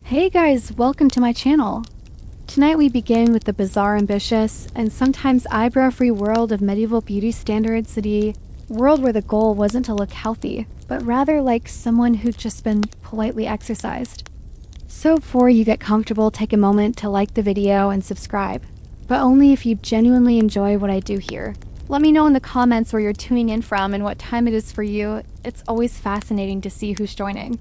Hey guys, welcome to my channel. Tonight we begin with the bizarre, ambitious, and sometimes eyebrow-free world of medieval beauty standards, the world where the goal wasn't to look healthy, but rather like someone who'd just been politely exercised. So before you get comfortable, take a moment to like the video and subscribe, but only if you genuinely enjoy what I do here. Let me know in the comments where you're tuning in from and what time it is for you. It's always fascinating to see who's joining.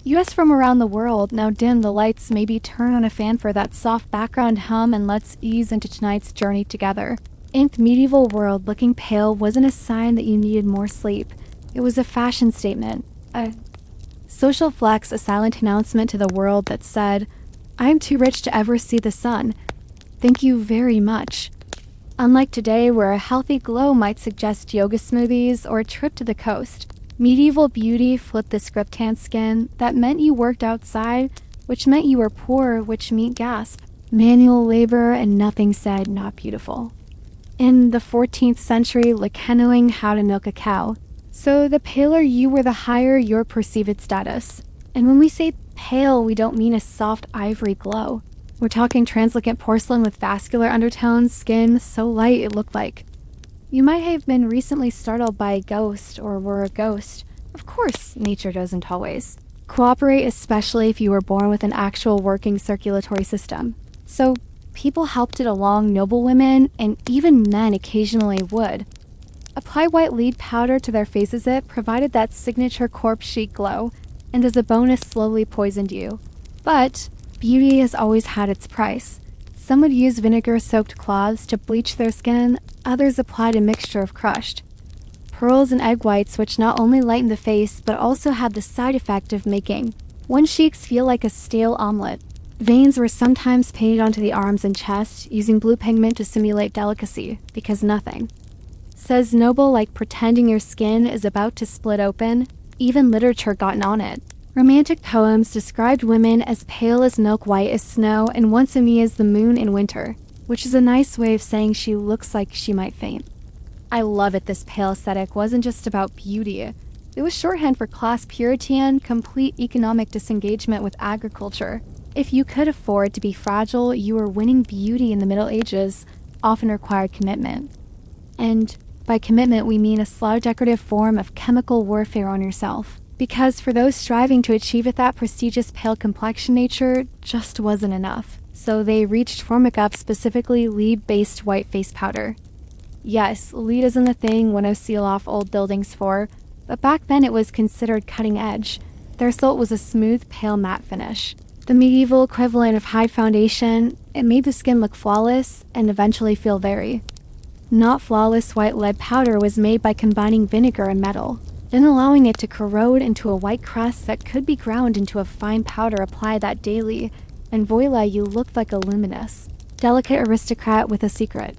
US from around the world, now dim the lights, maybe turn on a fan for that soft background hum, and let's ease into tonight's journey together. In the medieval world, looking pale wasn't a sign that you needed more sleep. It was a fashion statement, a social flex, a silent announcement to the world that said, "I'm too rich to ever see the sun. Thank you very much." Unlike today, where a healthy glow might suggest yoga smoothies or a trip to the coast, medieval beauty flipped the script. Tan skin, that meant you worked outside, which meant you were poor, which meant gasp. Manual labor, and nothing said not beautiful. In the 14th century, like canoeing how to milk a cow. So the paler you were, the higher your perceived status. And when we say pale, we don't mean a soft ivory glow. We're talking translucent porcelain with vascular undertones, skin so light it looked like you might have been recently startled by a ghost, or were a ghost. Of course, nature doesn't always cooperate, especially if you were born with an actual working circulatory system. So people helped it along. Noble women, and even men occasionally would apply white lead powder to their faces. It provided that signature corpse chic glow, and as a bonus slowly poisoned you. But beauty has always had its price. Some would use vinegar-soaked cloths to bleach their skin. Others applied a mixture of crushed pearls and egg whites, which not only lightened the face, but also had the side effect of making one's cheeks feel like a stale omelet. Veins were sometimes painted onto the arms and chest, using blue pigment to simulate delicacy, because nothing says noble like pretending your skin is about to split open. Even literature got on it. Romantic poems described women as pale as milk, white as snow, and once a me as the moon in winter, which is a nice way of saying she looks like she might faint. I love it. This pale aesthetic wasn't just about beauty. It was shorthand for class purity and complete economic disengagement with agriculture. If you could afford to be fragile, you were winning. Beauty in the Middle Ages often required commitment. And by commitment, we mean a slow, decorative form of chemical warfare on yourself. Because for those striving to achieve it, that prestigious pale complexion, nature just wasn't enough. So they reached for makeup, specifically lead-based white face powder. Yes, lead isn't a thing one to seal off old buildings for, but back then it was considered cutting edge. Their result was a smooth, pale matte finish. The medieval equivalent of high foundation. It made the skin look flawless and eventually feel very not flawless. White lead powder was made by combining vinegar and metal, then allowing it to corrode into a white crust that could be ground into a fine powder. Apply that daily, and voila, you looked like a luminous, delicate aristocrat with a secret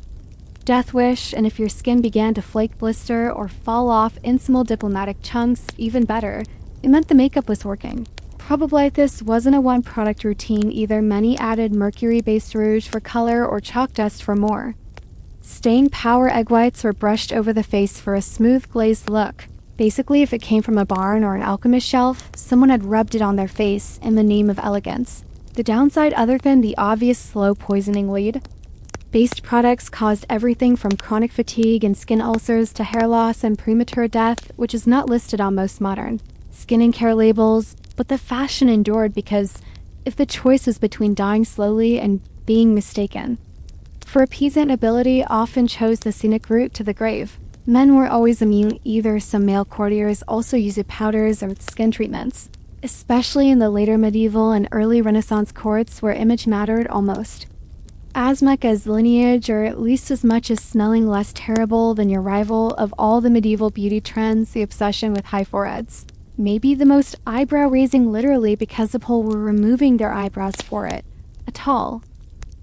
death wish. And if your skin began to flake, blister, or fall off in small diplomatic chunks, even better, it meant the makeup was working. Probolitis wasn't a one-product routine either. Many added mercury-based rouge for color or chalk dust for more staying power. Egg whites were brushed over the face for a smooth, glazed look. Basically, if it came from a barn or an alchemist shelf, someone had rubbed it on their face in the name of elegance. The downside, other than the obvious slow poisoning, lead-based products caused everything from chronic fatigue and skin ulcers to hair loss and premature death, which is not listed on most modern skin and care labels. But the fashion endured because if the choice was between dying slowly and being mistaken for a peasant, nobility often chose the scenic route to the grave. Men were always immune. Either some male courtiers also used powders or skin treatments, especially in the later medieval and early Renaissance courts where image mattered almost as much as lineage, or at least as much as smelling less terrible than your rival. Of all the medieval beauty trends, the obsession with high foreheads may be the most eyebrow-raising, literally because the people were removing their eyebrows for it. A tall,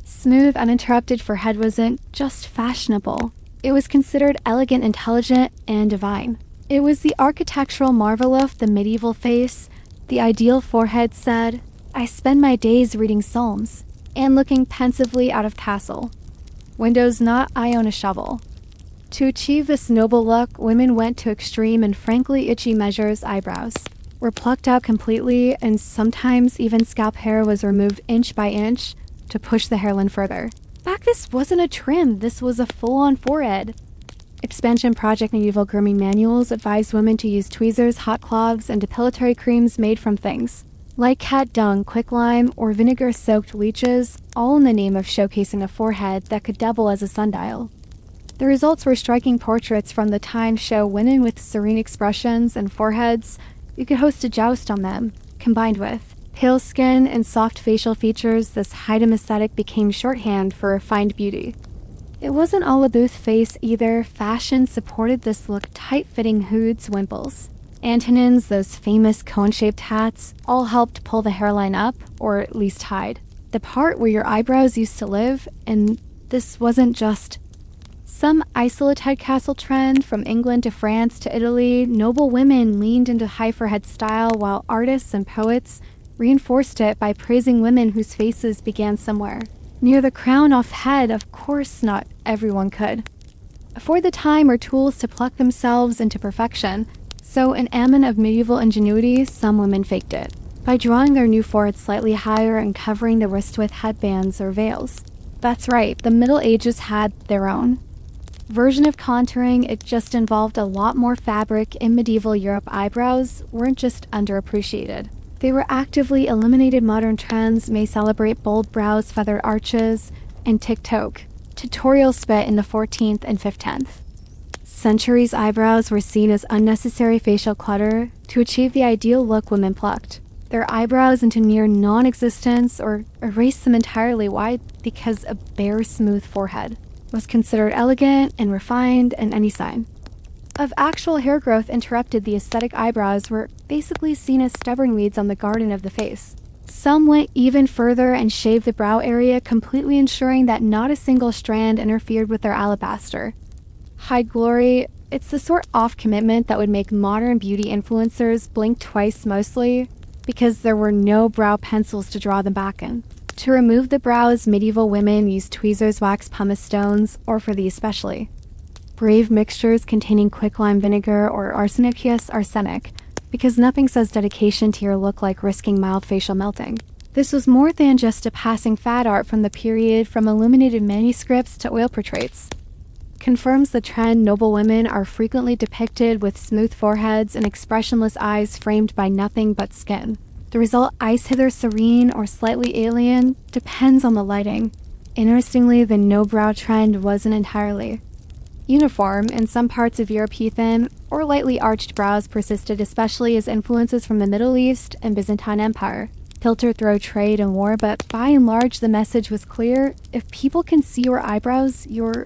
smooth, uninterrupted forehead wasn't just fashionable. It was considered elegant, intelligent, and divine. It was the architectural marvel of the medieval face. The ideal forehead said, "I spend my days reading psalms and looking pensively out of tassel. Windows not, I own a shovel." To achieve this noble look, women went to extreme and frankly itchy measures. Eyebrows were plucked out completely, and sometimes even scalp hair was removed inch by inch to push the hairline further. In fact, this wasn't a trim, this was a full-on forehead. Expansion Project medieval grooming manuals advised women to use tweezers, hot cloths, and depilatory creams made from things like cat dung, quicklime, or vinegar-soaked leeches, all in the name of showcasing a forehead that could double as a sundial. The results were striking portraits from the time show women with serene expressions and foreheads. You could host a joust on them. Combined with pale skin and soft facial features, this Haydn aesthetic became shorthand for refined beauty. It wasn't all a booth face either. Fashion supported this look, tight-fitting hoods, wimples. Antonins, those famous cone-shaped hats, all helped pull the hairline up, or at least hide the part where your eyebrows used to live, and this wasn't just some isolated castle trend. From England to France to Italy, noble women leaned into high forehead style, while artists and poets reinforced it by praising women whose faces began somewhere near the crown of head. Of course, not everyone could afford the time or tools to pluck themselves into perfection, so in amen of medieval ingenuity, some women faked it by drawing their new forehead slightly higher and covering the wrist with headbands or veils. That's right, the Middle Ages had their own version of contouring. It just involved a lot more fabric. In medieval Europe, eyebrows weren't just underappreciated. They were actively eliminated. Modern trends may celebrate bold brows, feathered arches, and TikTok tutorial spit in the 14th and 15th centuries. Eyebrows were seen as unnecessary facial clutter. To achieve the ideal look, women plucked their eyebrows into near non-existence or erased them entirely. Why? Because a bare, smooth forehead was considered elegant and refined, and any sign of actual hair growth interrupted the aesthetic. Eyebrows were basically seen as stubborn weeds on the garden of the face. Some went even further and shaved the brow area completely, ensuring that not a single strand interfered with their alabaster high glory. It's the sort of commitment that would make modern beauty influencers blink twice, mostly because there were no brow pencils to draw them back in. To remove the brows, medieval women used tweezers, wax, pumice stones, or for the especially brave mixtures containing quicklime vinegar or arsenic, because nothing says dedication to your look like risking mild facial melting. This was more than just a passing fad. Art from the period, from illuminated manuscripts to oil portraits, confirms the trend. Noble women are frequently depicted with smooth foreheads and expressionless eyes framed by nothing but skin. The result, eyes hither serene or slightly alien, depends on the lighting. Interestingly, the no-brow trend wasn't entirely uniform. In some parts of Europe, thin or lightly arched brows persisted, especially as influences from the Middle East and Byzantine Empire filtered through trade and war, but by and large the message was clear: if people can see your eyebrows, you're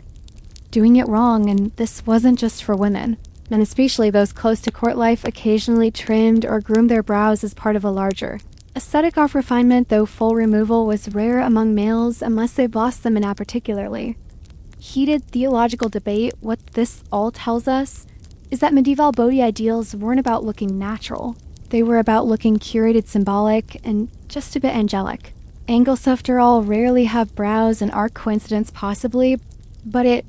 doing it wrong. And this wasn't just for women, and especially those close to court life occasionally trimmed or groomed their brows as part of a larger aesthetic of refinement, though full removal was rare among males unless they lost them in a particularly heated theological debate. What this all tells us is that medieval beauty ideals weren't about looking natural. They were about looking curated, symbolic, and just a bit angelic. Angles, after all, rarely have brows, and arc coincidence possibly, but it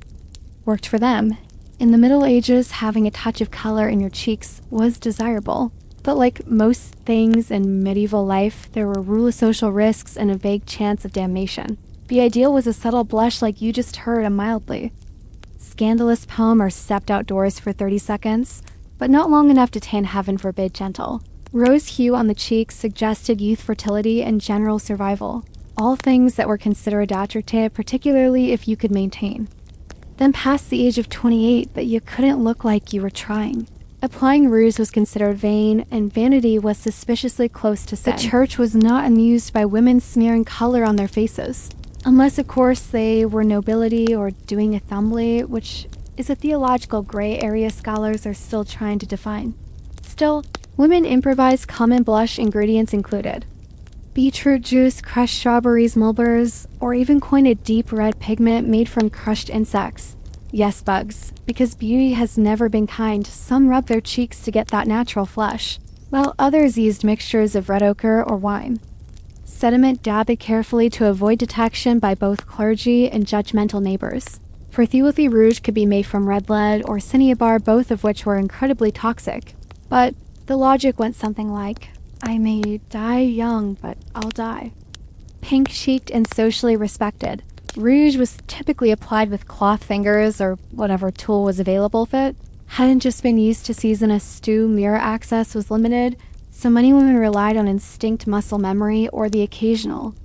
worked for them. In the Middle Ages, having a touch of color in your cheeks was desirable. But like most things in medieval life, there were rule of social risks and a vague chance of damnation. The ideal was a subtle blush like you just heard, a mildly scandalous poem, or stepped outdoors for 30 seconds, but not long enough to tan, heaven forbid, gentle. Rose hue on the cheeks suggested youth, fertility, and general survival, all things that were considered attractive, particularly if you could maintain then past the age of 28, but you couldn't look like you were trying. Applying rouge was considered vain, and vanity was suspiciously close to sin. The church was not amused by women smearing color on their faces, unless of course they were nobility or doing a thumbly, which is a theological gray area scholars are still trying to define. Still, women improvised. Common blush ingredients included beetroot juice, crushed strawberries, mulbers, or even coined a deep red pigment made from crushed insects. Yes, bugs, because beauty has never been kind. Some rubbed their cheeks to get that natural flush, while others used mixtures of red ochre or wine. Sediment dabbed carefully to avoid detection by both clergy and judgmental neighbors. Perthulity rouge could be made from red lead or cinnabar, both of which were incredibly toxic. But The logic went something like, I may die young, but I'll die. Pink-cheeked and socially respected, rouge was typically applied with cloth fingers or whatever tool was available with it. Hadn't just been used to season a stew, mirror access was limited, so many women relied on instinct muscle memory or the occasional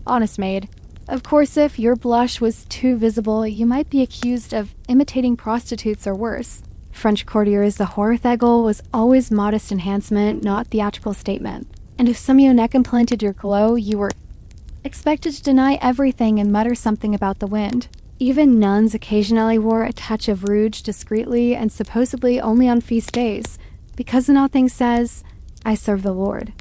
honest maid. Of course, if your blush was too visible, you might be accused of imitating prostitutes or worse. French courtiers, the Horthegel was always modest enhancement, not theatrical statement. And if some of your neck implanted your glow, you were expected to deny everything and mutter something about the wind. Even nuns occasionally wore a touch of rouge discreetly and supposedly only on feast days, because nothing says, I serve the Lord.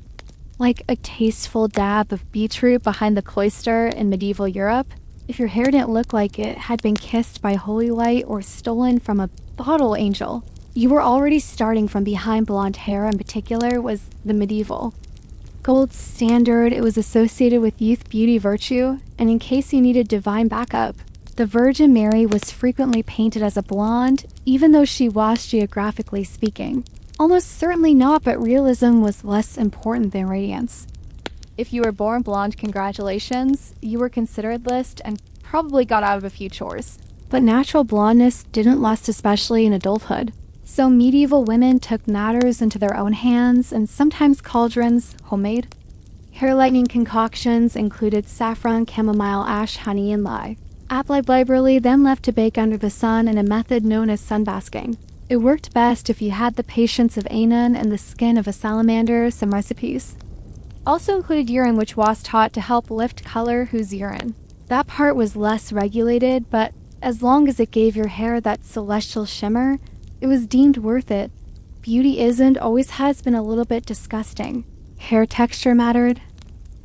Like a tasteful dab of beetroot behind the cloister in medieval Europe, if your hair didn't look like it had been kissed by holy light or stolen from a bottle angel, you were already starting from behind. Blonde hair in particular was the medieval gold standard. It was associated with youth, beauty, virtue, and in case you needed divine backup, the Virgin Mary was frequently painted as a blonde, even though she was geographically speaking. Almost certainly not, but realism was less important than radiance. If you were born blonde, congratulations, you were considered list and probably got out of a few chores. But natural blondness didn't last, especially in adulthood. So medieval women took matters into their own hands, and sometimes cauldrons, homemade. Hair lightening concoctions included saffron, chamomile, ash, honey, and lye. Applied liberally, then left to bake under the sun in a method known as sunbasking. It worked best if you had the patience of Anon and the skin of a salamander. Some recipes also included urine, which was taught to help lift color. Whose urine? That part was less regulated, but as long as it gave your hair that celestial shimmer, it was deemed worth it. Beauty isn't, always has been a little bit disgusting. Hair texture mattered.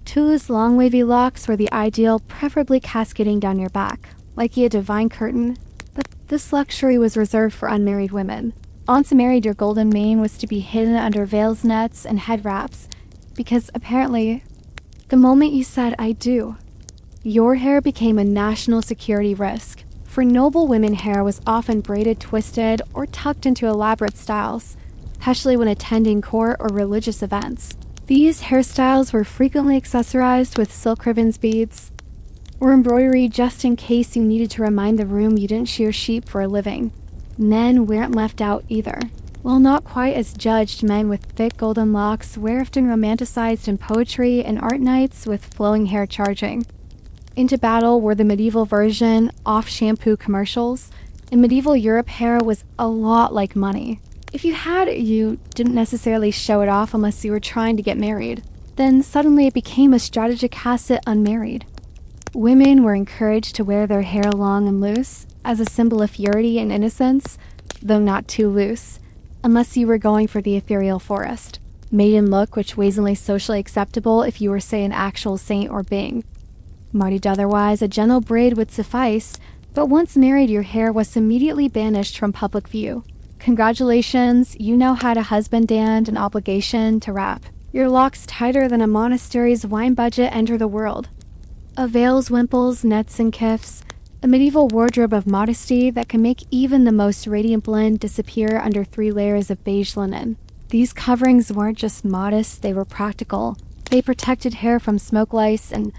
Toothless long wavy locks were the ideal, preferably cascading down your back, like a divine curtain. But this luxury was reserved for unmarried women. Once married, your golden mane was to be hidden under veils, nets, and head wraps, because apparently, the moment you said, I do, your hair became a national security risk. For noble women, hair was often braided, twisted, or tucked into elaborate styles, especially when attending court or religious events. These hairstyles were frequently accessorized with silk ribbons, beads, or embroidery just in case you needed to remind the room you didn't shear sheep for a living. Men weren't left out either. While not quite as judged, men with thick golden locks were often romanticized in poetry and art nights with flowing hair charging. Into battle were the medieval version, off-shampoo commercials. In medieval Europe, hair was a lot like money. If you had it, you didn't necessarily show it off unless you were trying to get married. Then suddenly it became a strategic asset unmarried. Women were encouraged to wear their hair long and loose, as a symbol of purity and innocence, though not too loose, unless you were going for the ethereal forest. Maiden look, which was only socially acceptable if you were, say, an actual saint or being. Married otherwise, a gentle braid would suffice, but once married, your hair was immediately banished from public view. Congratulations, you now had a husband and an obligation to wrap. Your locks tighter than a monastery's wine budget enter the world. A veils, wimples, nets, and kifs, a medieval wardrobe of modesty that can make even the most radiant blend disappear under 3 layers of beige linen. These coverings weren't just modest, they were practical. They protected hair from smoke lice and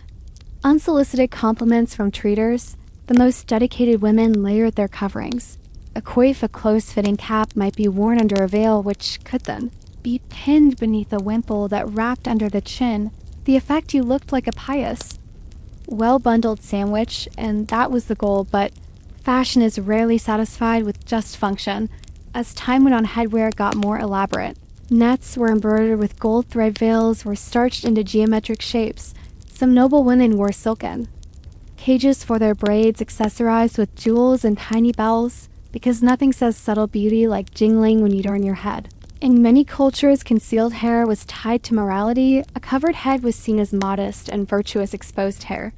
unsolicited compliments from treaters. The most dedicated women layered their coverings. A coif, a close-fitting cap, might be worn under a veil, which could then be pinned beneath a wimple that wrapped under the chin. The effect, you looked like a pious, well-bundled sandwich, and that was the goal, but fashion is rarely satisfied with just function. As time went on, headwear got more elaborate. Nets were embroidered with gold thread, veils were starched into geometric shapes. Some noble women wore silken cages for their braids, accessorized with jewels and tiny bells, because nothing says subtle beauty like jingling when you turn your head. In many cultures, concealed hair was tied to morality. A covered head was seen as modest and virtuous exposed hair.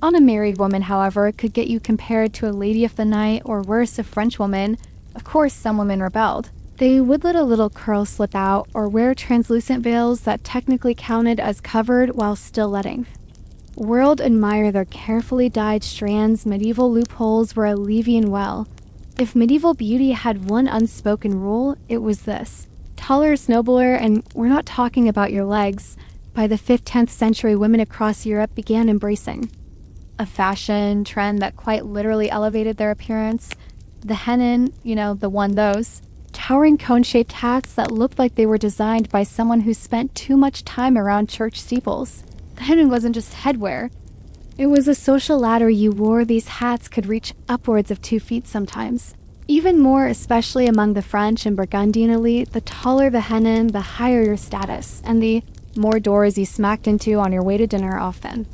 On a married woman, however, it could get you compared to a lady of the night, or worse, a French woman. Of course, some women rebelled. They would let a little curl slip out, or wear translucent veils that technically counted as covered while still letting world admire their carefully dyed strands. Medieval loopholes were a Levian well. If medieval beauty had one unspoken rule, it was this: Taller is nobler, and we're not talking about your legs. By the 5th-10th century, women across Europe began embracing a fashion trend that quite literally elevated their appearance. The hennin, those towering cone-shaped hats that looked like they were designed by someone who spent too much time around church steeples. The hennin wasn't just headwear. It was a social ladder you wore. These hats could reach upwards of 2 feet sometimes. Even more, especially among the French and Burgundian elite, the taller the hennin, the higher your status, and the more doors you smacked into on your way to dinner often.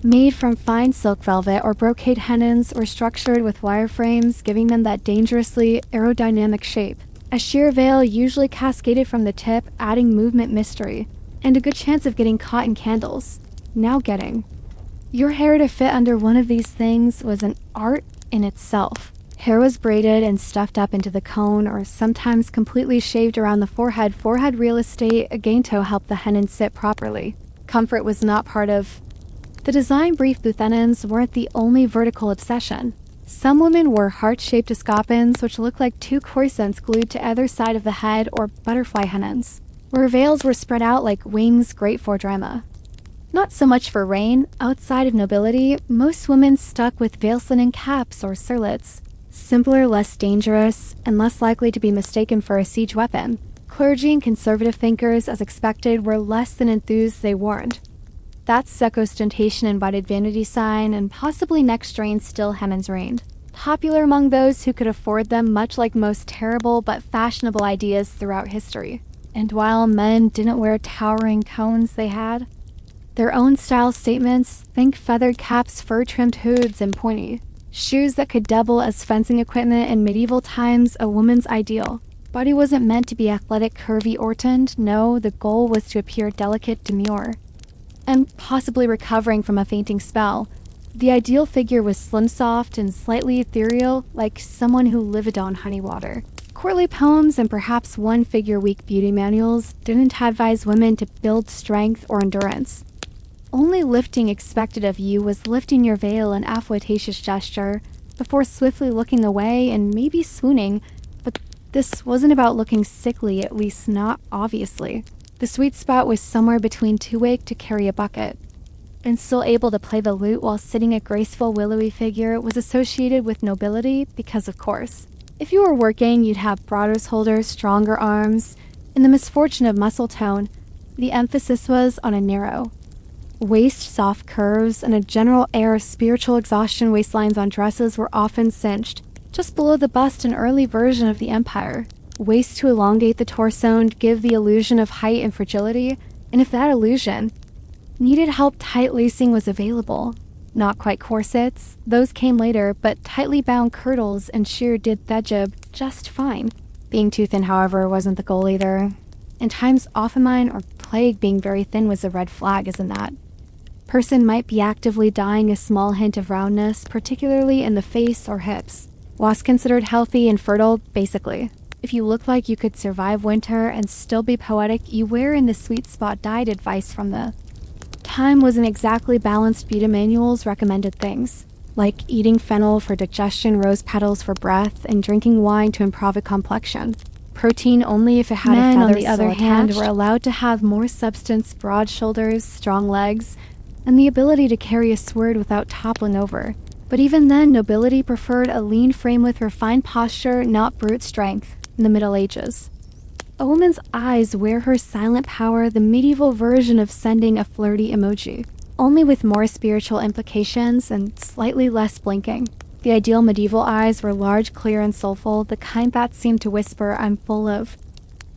Made from fine silk velvet or brocade hennins or structured with wireframes, giving them that dangerously aerodynamic shape. A sheer veil usually cascaded from the tip, adding movement mystery, and a good chance of getting caught in candles. Your hair to fit under one of these things was an art in itself. Hair was braided and stuffed up into the cone, or sometimes completely shaved around the forehead. Forehead real estate again to help the hennin sit properly. Comfort was not part of the design. Brief Luthenins weren't the only vertical obsession. Some women wore heart-shaped escopins, which looked like 2 corsets glued to either side of the head, or butterfly hennins, where veils were spread out like wings, great for drama. Not so much for rain. Outside of nobility, most women stuck with veils linen caps or cirlets. Simpler, less dangerous, and less likely to be mistaken for a siege weapon. Clergy and conservative thinkers, as expected, were less than enthused. They warned that seco-ostentation invited vanity sign, and possibly neck strains. Still, hennins reigned popular among those who could afford them, much like most terrible but fashionable ideas throughout history. And while men didn't wear towering cones, they had their own style statements. Think feathered caps, fur-trimmed hoods, and pointy shoes that could double as fencing equipment. In medieval times, a woman's ideal body wasn't meant to be athletic, curvy, or tanned. No, the goal was to appear delicate, demure, and possibly recovering from a fainting spell. The ideal figure was slim, soft, and slightly ethereal, like someone who lived on honey water. Courtly poems and perhaps one-figure-week beauty manuals didn't advise women to build strength or endurance. Only lifting expected of you was lifting your veil, an affectatious gesture, before swiftly looking away and maybe swooning. But this wasn't about looking sickly, at least not obviously. The sweet spot was somewhere between too weak to carry a bucket and still able to play the lute while sitting. A graceful, willowy figure was associated with nobility because, of course, if you were working, you'd have broader shoulders, stronger arms. In the misfortune of muscle tone, the emphasis was on a narrow waist, soft curves, and a general air of spiritual exhaustion. Waistlines on dresses were often cinched just below the bust, an early version of the empire. Waist to elongate the torso and give the illusion of height and fragility, and if that illusion needed help, tight lacing was available. Not quite corsets, those came later, but tightly bound kirtles and sheer did thejib just fine. Being too thin, however, wasn't the goal either. And times offamine or plague, being very thin was a red flag, isn't that? Person might be actively dying. A small hint of roundness, particularly in the face or hips, was considered healthy and fertile. Basically, if you looked like you could survive winter and still be poetic, you were in the sweet spot. Diet advice from the time wasn't exactly balanced. Beauty manuals recommended things like eating fennel for digestion, rose petals for breath, and drinking wine to improve a complexion. Protein only if it had a feather. On the other hand, were allowed to have more substance, broad shoulders, strong legs, and the ability to carry a sword without toppling over. But even then, nobility preferred a lean frame with refined posture, not brute strength. In the Middle Ages, a woman's eyes wear her silent power, the medieval version of sending a flirty emoji, only with more spiritual implications and slightly less blinking. The ideal medieval eyes were large, clear, and soulful, the kind that seemed to whisper, "I'm full of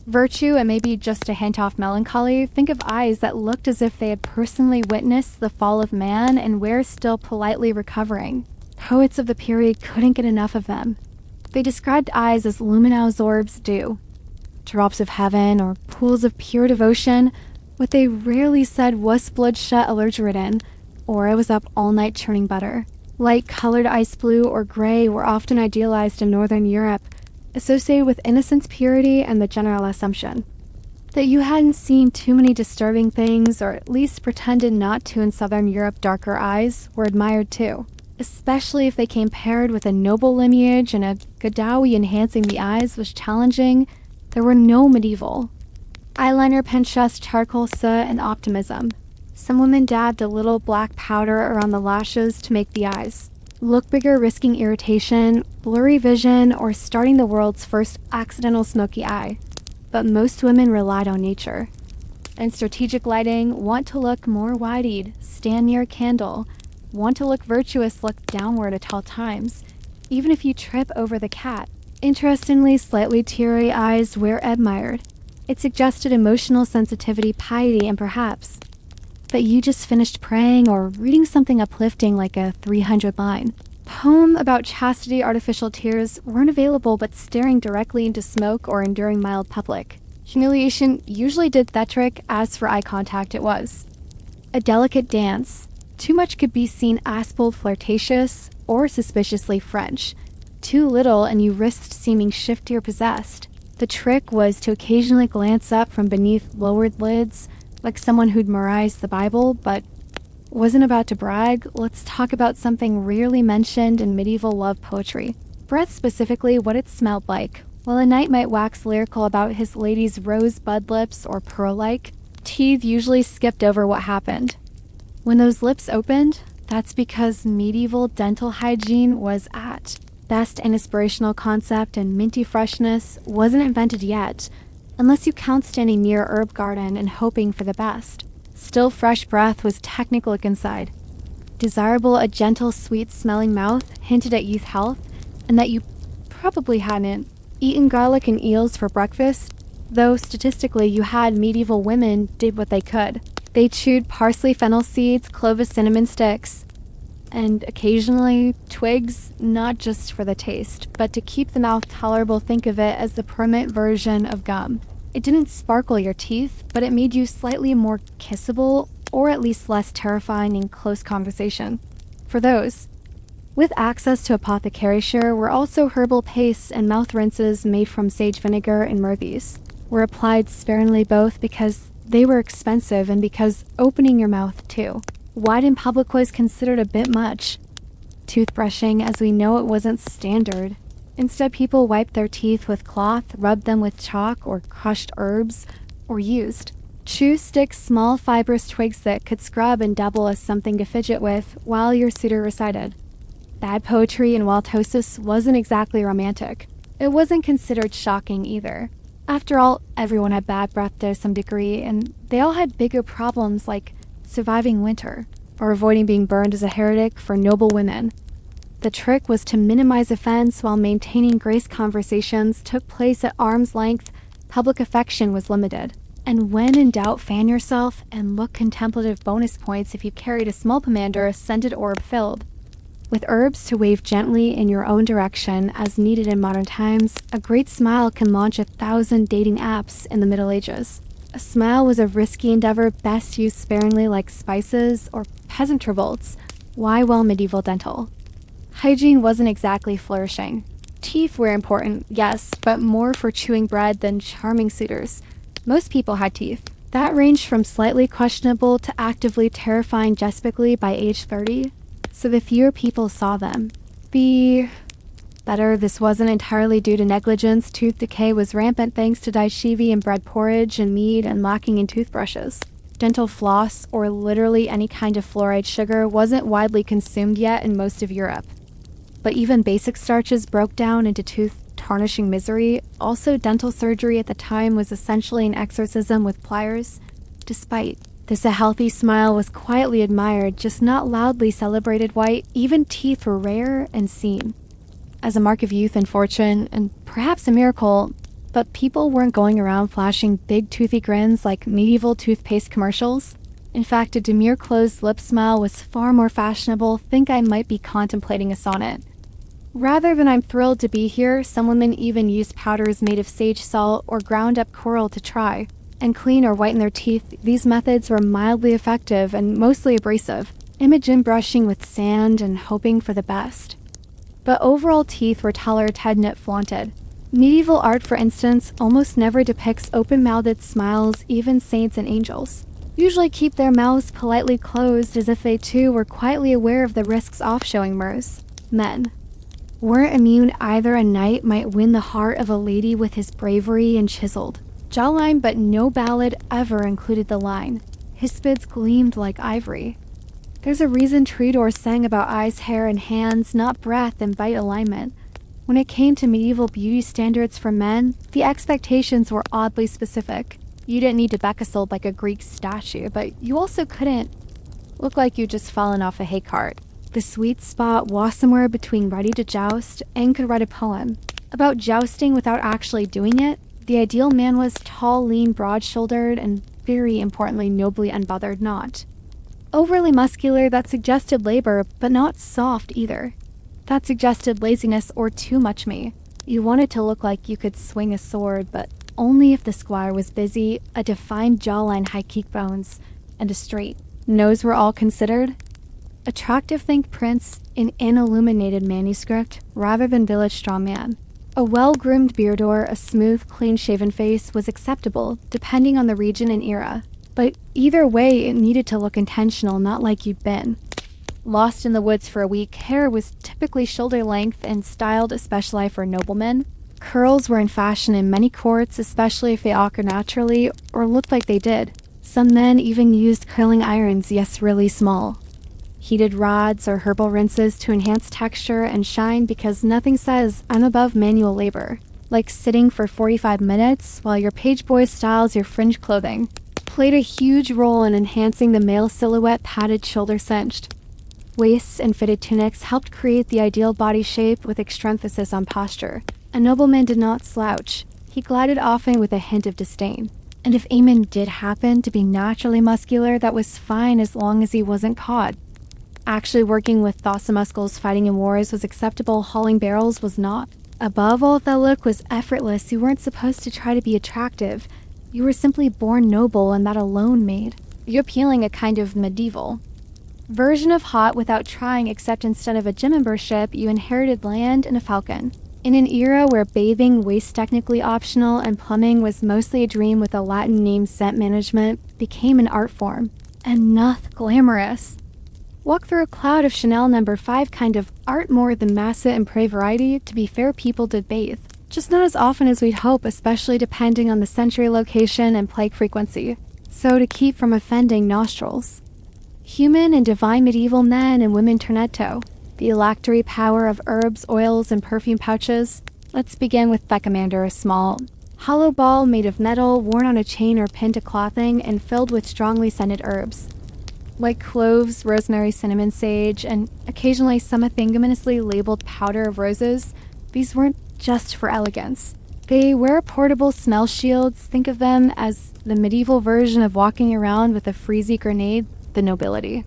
virtue," and maybe just a hint off melancholy. Think of eyes that looked as if they had personally witnessed the fall of man and were still politely recovering. Poets of the period couldn't get enough of them. They described eyes as luminous orbs do, drops of heaven or pools of pure devotion. What they rarely said was bloodshot allergiridin, or I was up all night churning butter. Light-colored ice blue or gray were often idealized in Northern Europe, associated with innocence, purity, and the general assumption that you hadn't seen too many disturbing things, or at least pretended not to. In Southern Europe, darker eyes were admired too, especially if they came paired with a noble lineage, and a Gadawi enhancing the eyes was challenging There were no medieval. Eyeliner, Pinterest, charcoal, soot, and optimism. Some women dabbed a little black powder around the lashes to make the eyes look bigger, risking irritation, blurry vision, or starting the world's first accidental smoky eye. But most women relied on nature. And strategic lighting, want to look more wide-eyed, stand near a candle, want to look virtuous, look downward at all times, even if you trip over the cat. Interestingly, slightly teary eyes were admired. It suggested emotional sensitivity, piety, and perhaps that you just finished praying or reading something uplifting like a 300-line poem about chastity. Artificial tears weren't available, but staring directly into smoke or enduring mild public humiliation usually did that trick. As for eye contact, it was a delicate dance. Too much could be seen as both flirtatious or suspiciously French. Too little and you risked seeming shifty or possessed. The trick was to occasionally glance up from beneath lowered lids, like someone who'd memorized the Bible, but wasn't about to brag. Let's talk about something rarely mentioned in medieval love poetry. Breath, specifically what it smelled like. While a knight might wax lyrical about his lady's rosebud lips or pearl-like, teeth usually skipped over what happened. When those lips opened, that's because medieval dental hygiene was at best an inspirational concept, and minty freshness wasn't invented yet, unless you count standing near a herb garden and hoping for the best. Still, fresh breath was technical look inside. Desirable, a gentle, sweet-smelling mouth hinted at youth, health, and that you probably hadn't eaten garlic and eels for breakfast, though statistically you had. Medieval women did what they could. They chewed parsley, fennel seeds, cloves, cinnamon sticks, and occasionally twigs, not just for the taste, but to keep the mouth tolerable. Think of it as the permanent version of gum. It didn't sparkle your teeth, but it made you slightly more kissable, or at least less terrifying in close conversation. For those with access to apothecary, were also herbal pastes and mouth rinses made from sage vinegar and myrthes were applied sparingly, both because they were expensive and because opening your mouth too wide in public was considered a bit much. Toothbrushing, as we know it, wasn't standard. Instead, people wiped their teeth with cloth, rubbed them with chalk or crushed herbs, or used chew sticks, small fibrous twigs that could scrub and double as something to fidget with while your suitor recited. Bad poetry in Waltosis wasn't exactly romantic. It wasn't considered shocking either. After all, everyone had bad breath to some degree, and they all had bigger problems like surviving winter, or avoiding being burned as a heretic. For noble women, the trick was to minimize offense while maintaining grace. Conversations took place at arm's length, public affection was limited. And when in doubt, fan yourself and look contemplative. Bonus points if you carried a small pomander, a scented orb filled with herbs to wave gently in your own direction as needed in modern times. A great smile can launch 1,000 dating apps in the Middle Ages. A smile was a risky endeavor, best used sparingly, like spices or peasant revolts. Why? Well, medieval dental hygiene wasn't exactly flourishing. Teeth were important, yes, but more for chewing bread than charming suitors. Most people had teeth. That ranged from slightly questionable to actively terrifying despically by age 30, so the fewer people saw them, the better. This wasn't entirely due to negligence. Tooth decay was rampant thanks to daishiki and bread porridge and mead, and lacking in toothbrushes. Dental floss, or literally any kind of fluoride sugar, wasn't widely consumed yet in most of Europe. But even basic starches broke down into tooth-tarnishing misery. Also, dental surgery at the time was essentially an exorcism with pliers. Despite this, a healthy smile was quietly admired, just not loudly celebrated. White, even teeth were rare and seen as a mark of youth and fortune, and perhaps a miracle, but people weren't going around flashing big toothy grins like medieval toothpaste commercials. In fact, a demure closed lip smile was far more fashionable. Think I might be contemplating a sonnet. Rather than I'm thrilled to be here, some women even used powders made of sage salt or ground up coral to try and clean or whiten their teeth. These methods were mildly effective and mostly abrasive. Imogen brushing with sand and hoping for the best. But overall, teeth were tolerated, not flaunted. Medieval art, for instance, almost never depicts open-mouthed smiles. Even saints and angels usually keep their mouths politely closed, as if they too were quietly aware of the risks of showing mirrors. Men weren't immune either. A knight might win the heart of a lady with his bravery and chiseled jawline, but no ballad ever included the line, "His spids gleamed like ivory." There's a reason Tredor sang about eyes, hair, and hands, not breath and bite alignment. When it came to medieval beauty standards for men, the expectations were oddly specific. You didn't need to Beckersel like a Greek statue, but you also couldn't look like you'd just fallen off a hay cart. The sweet spot was somewhere between ready to joust and could write a poem about jousting without actually doing it. The ideal man was tall, lean, broad-shouldered, and very importantly, nobly unbothered, not overly muscular that suggested labor, but not soft either. That suggested laziness or too much me. You wanted to look like you could swing a sword, but only if the squire was busy. A defined jawline, high cheekbones, and a straight nose were all considered. Attractive, think prince in an illuminated manuscript rather than village straw man. A well-groomed beard or a smooth, clean-shaven face was acceptable, depending on the region and era. But either way, it needed to look intentional, not like you'd been lost in the woods for a week. Hair was typically shoulder length and styled especially for noblemen. Curls were in fashion in many courts, especially if they occurred naturally or looked like they did. Some men even used curling irons, yes, really small. Heated rods or herbal rinses to enhance texture and shine, because nothing says I'm above manual labor, like sitting for 45 minutes while your page boy styles your fringe clothing. Played a huge role in enhancing the male silhouette. Padded, shoulder cinched waists and fitted tunics helped create the ideal body shape with extra emphasis on posture. A nobleman did not slouch. He glided often with a hint of disdain. And if a man did happen to be naturally muscular, that was fine as long as he wasn't caught. Actually working with Thossamuscles fighting in wars was acceptable, hauling barrels was not. Above all, that look was effortless. You weren't supposed to try to be attractive. You were simply born noble, and that alone made you appealing. A kind of medieval version of hot without trying, except instead of a gym membership, you inherited land and a falcon. In an era where bathing was technically optional and plumbing was mostly a dream, with a Latin name, scent management became an art form, and not glamorous. Walk through a cloud of Chanel No. 5 kind of art, more than Massa and Prey variety. To be fair, people did bathe, just not as often as we'd hope, especially depending on the century, location, and plague frequency. So to keep from offending nostrils. Human and divine medieval men and women tornetto. The electory power of herbs, oils, and perfume pouches. Let's begin with Becamander, a small hollow ball made of metal, worn on a chain or pinned to clothing, and filled with strongly scented herbs, like cloves, rosemary, cinnamon, sage, and occasionally some ominously labeled powder of roses. These weren't just for elegance. They were portable smell shields. Think of them as the medieval version of walking around with a freezy grenade. The nobility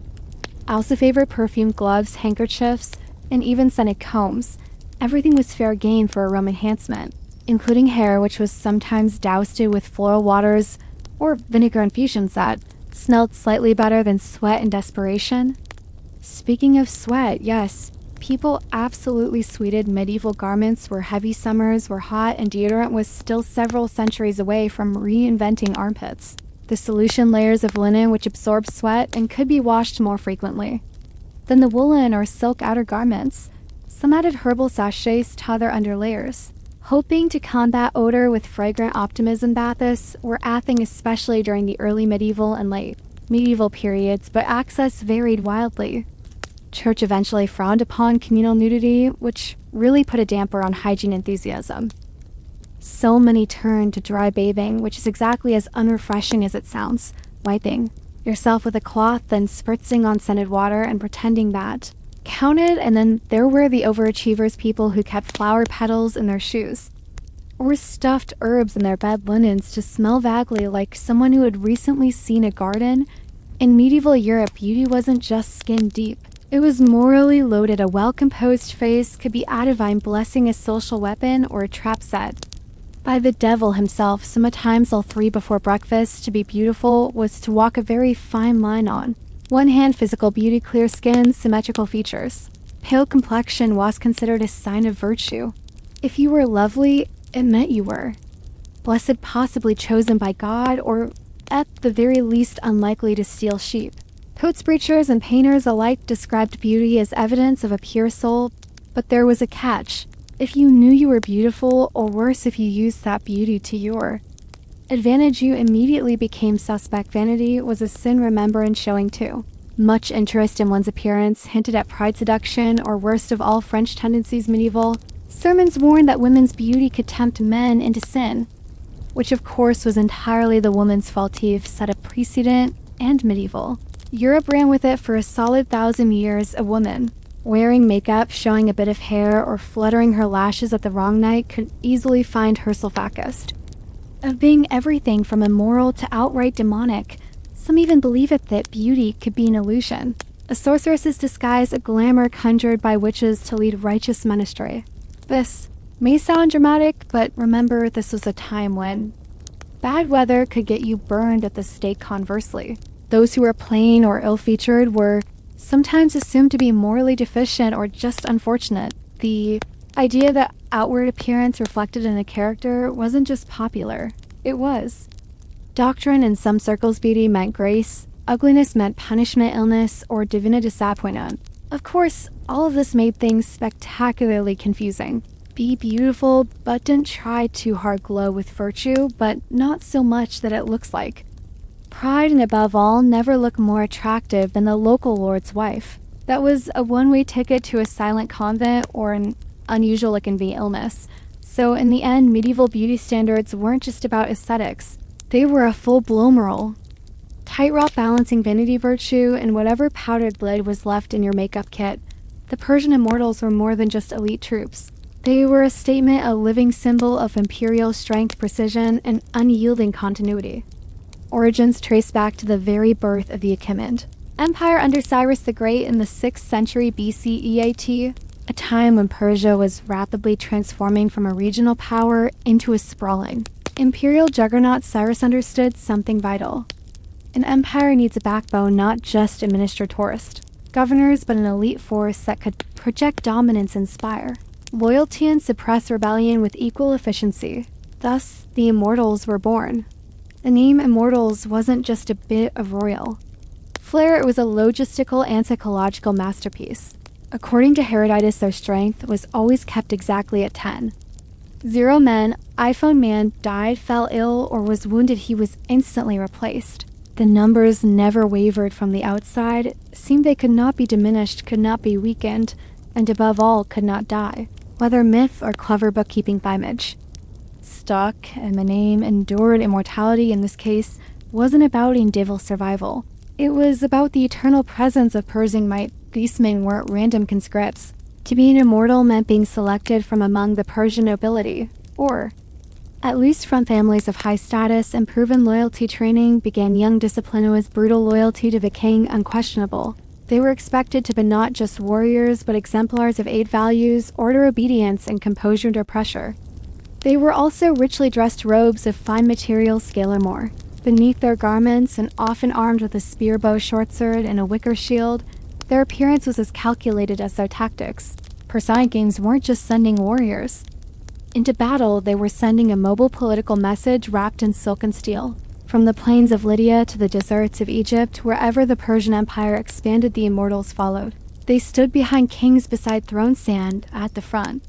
I also favored perfumed gloves, handkerchiefs, and even scented combs. Everything was fair game for aroma enhancement, including hair, which was sometimes doused with floral waters or vinegar infusions that smelled slightly better than sweat and desperation. Speaking of sweat, yes, people absolutely sweated. Medieval garments were heavy, summers were hot, and deodorant was still several centuries away from reinventing armpits. The solution layers of linen which absorbed sweat and could be washed more frequently than the woolen or silk outer garments. Some added herbal sachets to their underlayers, hoping to combat odor with fragrant optimism. Baths were a thing, especially during the early medieval and late medieval periods, but access varied wildly. Church eventually frowned upon communal nudity, which really put a damper on hygiene enthusiasm. So many turned to dry bathing, which is exactly as unrefreshing as it sounds. Wiping yourself with a cloth, then spritzing on scented water and pretending that counted. And then there were the overachievers, people who kept flower petals in their shoes or stuffed herbs in their bed linens to smell vaguely like someone who had recently seen a garden. In medieval Europe, beauty wasn't just skin deep. It was morally loaded. A well-composed face could be a divine blessing, a social weapon, or a trap set by the devil himself. Sometimes all three before breakfast. To be beautiful was to walk a very fine line on one hand, physical beauty, clear skin, symmetrical features. Pale complexion was considered a sign of virtue. If you were lovely, it meant you were blessed, possibly chosen by God, or at the very least unlikely to steal sheep. Coat breachers and painters alike described beauty as evidence of a pure soul, But there was a catch. If you knew you were beautiful, or worse if you used that beauty to your advantage, you immediately became suspect. Vanity was a sin, remember, in showing too. Much interest in one's appearance hinted at pride, seduction, or worst of all, French tendencies. Medieval sermons warned that women's beauty could tempt men into sin, which of course was entirely the woman's fault. Eve set a precedent, and medieval Europe ran with it for a solid 1,000 years. A woman wearing makeup, showing a bit of hair, or fluttering her lashes at the wrong night could easily find herself accused of being everything from immoral to outright demonic. Some even believe it that beauty could be an illusion, a sorceress's disguise, a glamour conjured by witches to lead righteous men astray. This may sound dramatic, but remember, this was a time when bad weather could get you burned at the stake. Conversely, those who were plain or ill-featured were sometimes assumed to be morally deficient or just unfortunate. The idea that outward appearance reflected in a character wasn't just popular, it was doctrine. In some circles, beauty meant grace, ugliness meant punishment, illness, or divine disappointment. Of course, all of this made things spectacularly confusing. Be beautiful, but don't try too hard. Glow with virtue, but not so much that it looks like pride. And above all, never look more attractive than the local lord's wife. That was a one-way ticket to a silent convent or an unusual-looking illness. So in the end, medieval beauty standards weren't just about aesthetics. They were a full-blown moral tightrope balancing vanity, virtue, and whatever powdered blade was left in your makeup kit. The Persian immortals were more than just elite troops. They were a statement, a living symbol of imperial strength, precision, and unyielding continuity. Origins trace back to the very birth of the Achaemenid Empire under Cyrus the Great in the 6th century BC EAT, a time when Persia was rapidly transforming from a regional power into a sprawling imperial juggernaut. Cyrus understood something vital. An empire needs a backbone, not just administrators, governors, but an elite force that could project dominance, inspire loyalty, and suppress rebellion with equal efficiency. Thus, the Immortals were born. The name Immortals wasn't just a bit of royal flair, it was a logistical and psychological masterpiece. According to Herodotus, their strength was always kept exactly at 10. 0 men, iPhone man, died, fell ill, or was wounded, he was instantly replaced. The numbers never wavered from the outside, seemed they could not be diminished, could not be weakened, and above all, could not die, whether myth or clever bookkeeping by image. Stuck, and my name endured. Immortality in this case wasn't about endeavor survival. It was about the eternal presence of Persian might. These men weren't random conscripts. To be an immortal meant being selected from among the Persian nobility, or at least from families of high status, and proven loyalty. Training began young. Discipline was brutal, loyalty to the king unquestionable. They were expected to be not just warriors, but exemplars of 8 values: order, obedience, and composure under pressure. They were also richly dressed robes of fine material, scale or more. Beneath their garments, and often armed with a spear, bow, short sword, and a wicker shield, their appearance was as calculated as their tactics. Persian kings weren't just sending warriors into battle, they were sending a mobile political message wrapped in silk and steel. From the plains of Lydia to the deserts of Egypt, wherever the Persian Empire expanded, the Immortals followed. They stood behind kings beside throne stand at the front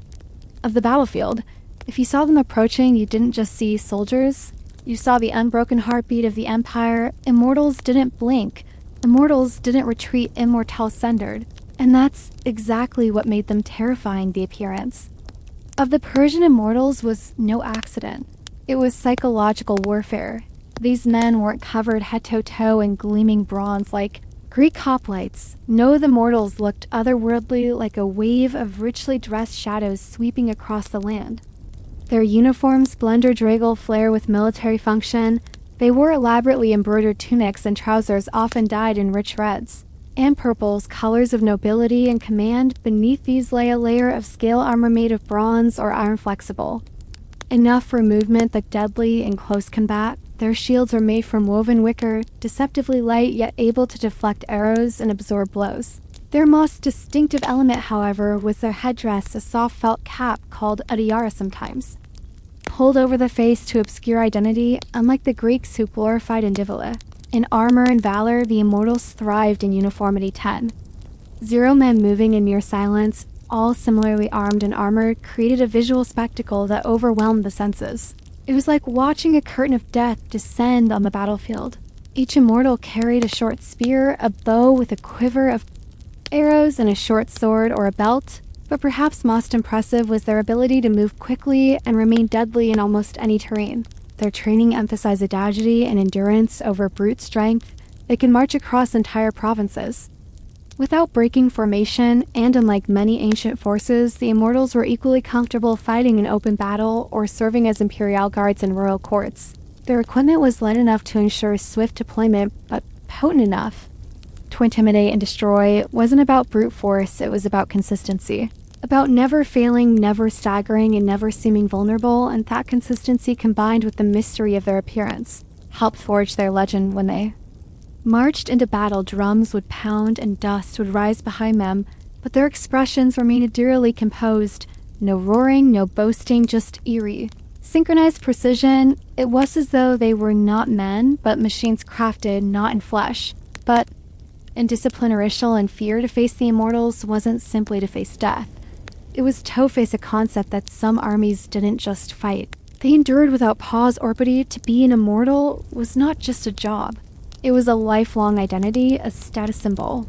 of the battlefield. If you saw them approaching, you didn't just see soldiers, you saw the unbroken heartbeat of the empire. Immortals didn't blink. Immortals didn't retreat, immortal-centered. And that's exactly what made them terrifying. The appearance of the Persian Immortals was no accident. It was psychological warfare. These men weren't covered head to toe in gleaming bronze like Greek hoplites. No, the mortals looked otherworldly, like a wave of richly dressed shadows sweeping across the land. Their uniforms blend or draggle flare with military function. They wore elaborately embroidered tunics, and trousers often dyed in rich reds and purples, colors of nobility and command. Beneath these lay a layer of scale armor made of bronze or iron, flexible enough for movement but deadly in close combat. Their shields are made from woven wicker, deceptively light yet able to deflect arrows and absorb blows. Their most distinctive element, however, was their headdress, a soft felt cap called a tiara, sometimes pulled over the face to obscure identity. Unlike the Greeks who glorified individuality in armor and valor, the Immortals thrived in uniformity. 10. 0 men moving in mere silence, all similarly armed and armored, created a visual spectacle that overwhelmed the senses. It was like watching a curtain of death descend on the battlefield. Each immortal carried a short spear, a bow with a quiver of arrows, and a short sword or a belt, but perhaps most impressive was their ability to move quickly and remain deadly in almost any terrain. Their training emphasized agility and endurance over brute strength. They could march across entire provinces. Without breaking formation, and unlike many ancient forces, the immortals were equally comfortable fighting in open battle or serving as imperial guards in royal courts. Their equipment was light enough to ensure swift deployment, but potent enough to intimidate and destroy. It wasn't about brute force, it was about consistency. About never failing, never staggering, and never seeming vulnerable, and that consistency combined with the mystery of their appearance helped forge their legend. When they marched into battle, drums would pound and dust would rise behind them, but their expressions remained endearingly composed. No roaring, no boasting, just eerie. Synchronized precision. It was as though they were not men, but machines crafted not in flesh. But in discipline, ritual, and fear, to face the immortals wasn't simply to face death. It was to face a concept that some armies didn't just fight. They endured without pause or pity. To be an immortal was not just a job. It was a lifelong identity, a status symbol.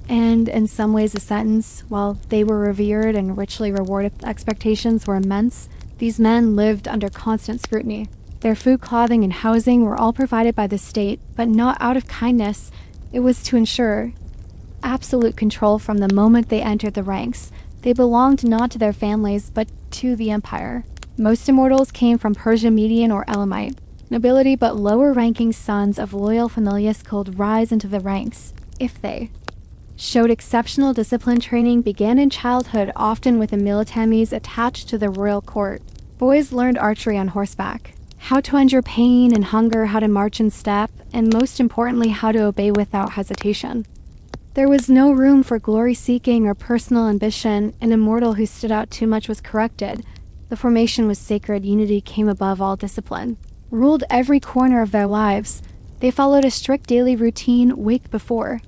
And in some ways a sentence. While they were revered and richly rewarded, expectations were immense. These men lived under constant scrutiny. Their food, clothing, and housing were all provided by the state, but not out of kindness. It was to ensure absolute control from the moment they entered the ranks. They belonged not to their families, but to the empire. Most immortals came from Persia, Median, or Elamite nobility, but lower-ranking sons of loyal familias could rise into the ranks if they showed exceptional discipline. Training began in childhood, often with the militames attached to the royal court. Boys learned archery on horseback, how to endure pain and hunger, how to march in step, and most importantly, how to obey without hesitation. There was no room for glory-seeking or personal ambition. An immortal who stood out too much was corrected. The formation was sacred. Unity came above all discipline. Ruled every corner of their lives. They followed a strict daily routine. Wake before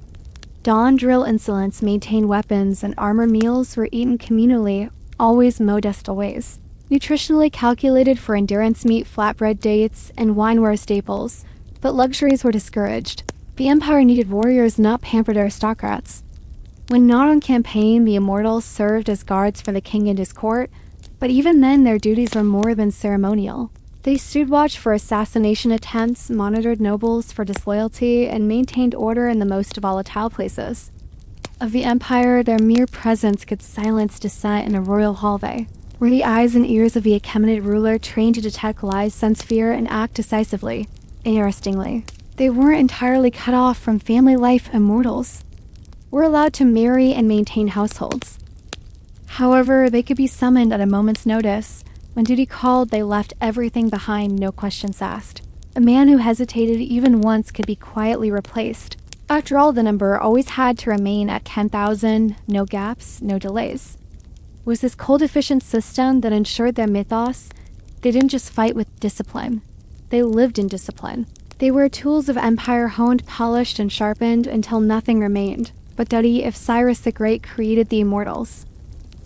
dawn, drill insolence, maintain weapons, and armor. Meals were eaten communally, always modest ways. Nutritionally calculated for endurance, meat, flatbread, dates, and wine were staples, but luxuries were discouraged. The empire needed warriors, not pampered aristocrats. When not on campaign, the immortals served as guards for the king and his court, but even then their duties were more than ceremonial. They stood watch for assassination attempts, monitored nobles for disloyalty, and maintained order in the most volatile places of the empire. Their mere presence could silence dissent in a royal hallway, where the eyes and ears of the Achaemenid ruler, trained to detect lies, sense fear, and act decisively. Interestingly, they weren't entirely cut off from family life. Immortals were allowed to marry and maintain households. However, they could be summoned at a moment's notice. When duty called, they left everything behind, no questions asked. A man who hesitated even once could be quietly replaced. After all, the number always had to remain at 10,000, no gaps, no delays. It was this cold, efficient system that ensured their mythos. They didn't just fight with discipline. They lived in discipline. They were tools of empire, honed, polished, and sharpened until nothing remained. But Duddy, if Cyrus the Great created the immortals,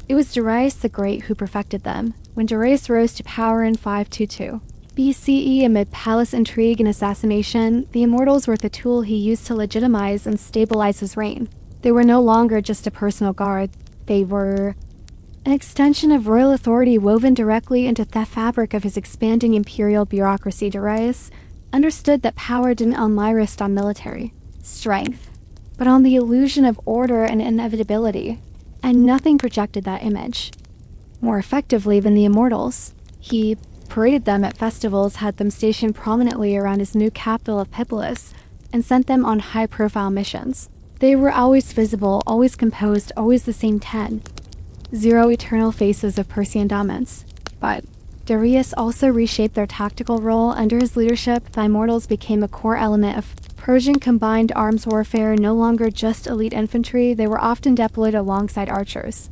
it was Darius the Great who perfected them. When Darius rose to power in 522 BCE amid palace intrigue and assassination, the immortals were the tool he used to legitimize and stabilize his reign. They were no longer just a personal guard. They were an extension of royal authority woven directly into the fabric of his expanding imperial bureaucracy. Darius understood that power didn't only rest on military strength, but on the illusion of order and inevitability, and nothing projected that image more effectively than the immortals. He paraded them at festivals, had them stationed prominently around his new capital of Pipolis, and sent them on high-profile missions. They were always visible, always composed, always the same 10. 0 eternal faces of Persian dominance. But Darius also reshaped their tactical role. Under his leadership, the immortals became a core element of Persian combined arms warfare. No longer just elite infantry, they were often deployed alongside archers,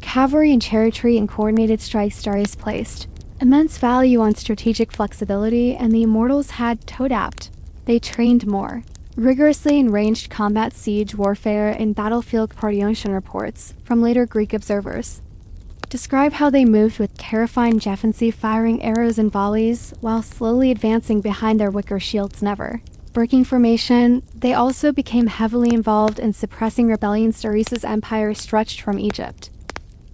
cavalry, and chariotry in coordinated strikes. Darius placed immense value on strategic flexibility, and the immortals had to adapt. They trained more, rigorously in ranged combat, siege warfare, and battlefield coordination reports from later Greek observers describe how they moved with terrifying efficiency, firing arrows and volleys while slowly advancing behind their wicker shields never breaking formation. They also became heavily involved in suppressing rebellions. Darius's empire stretched from Egypt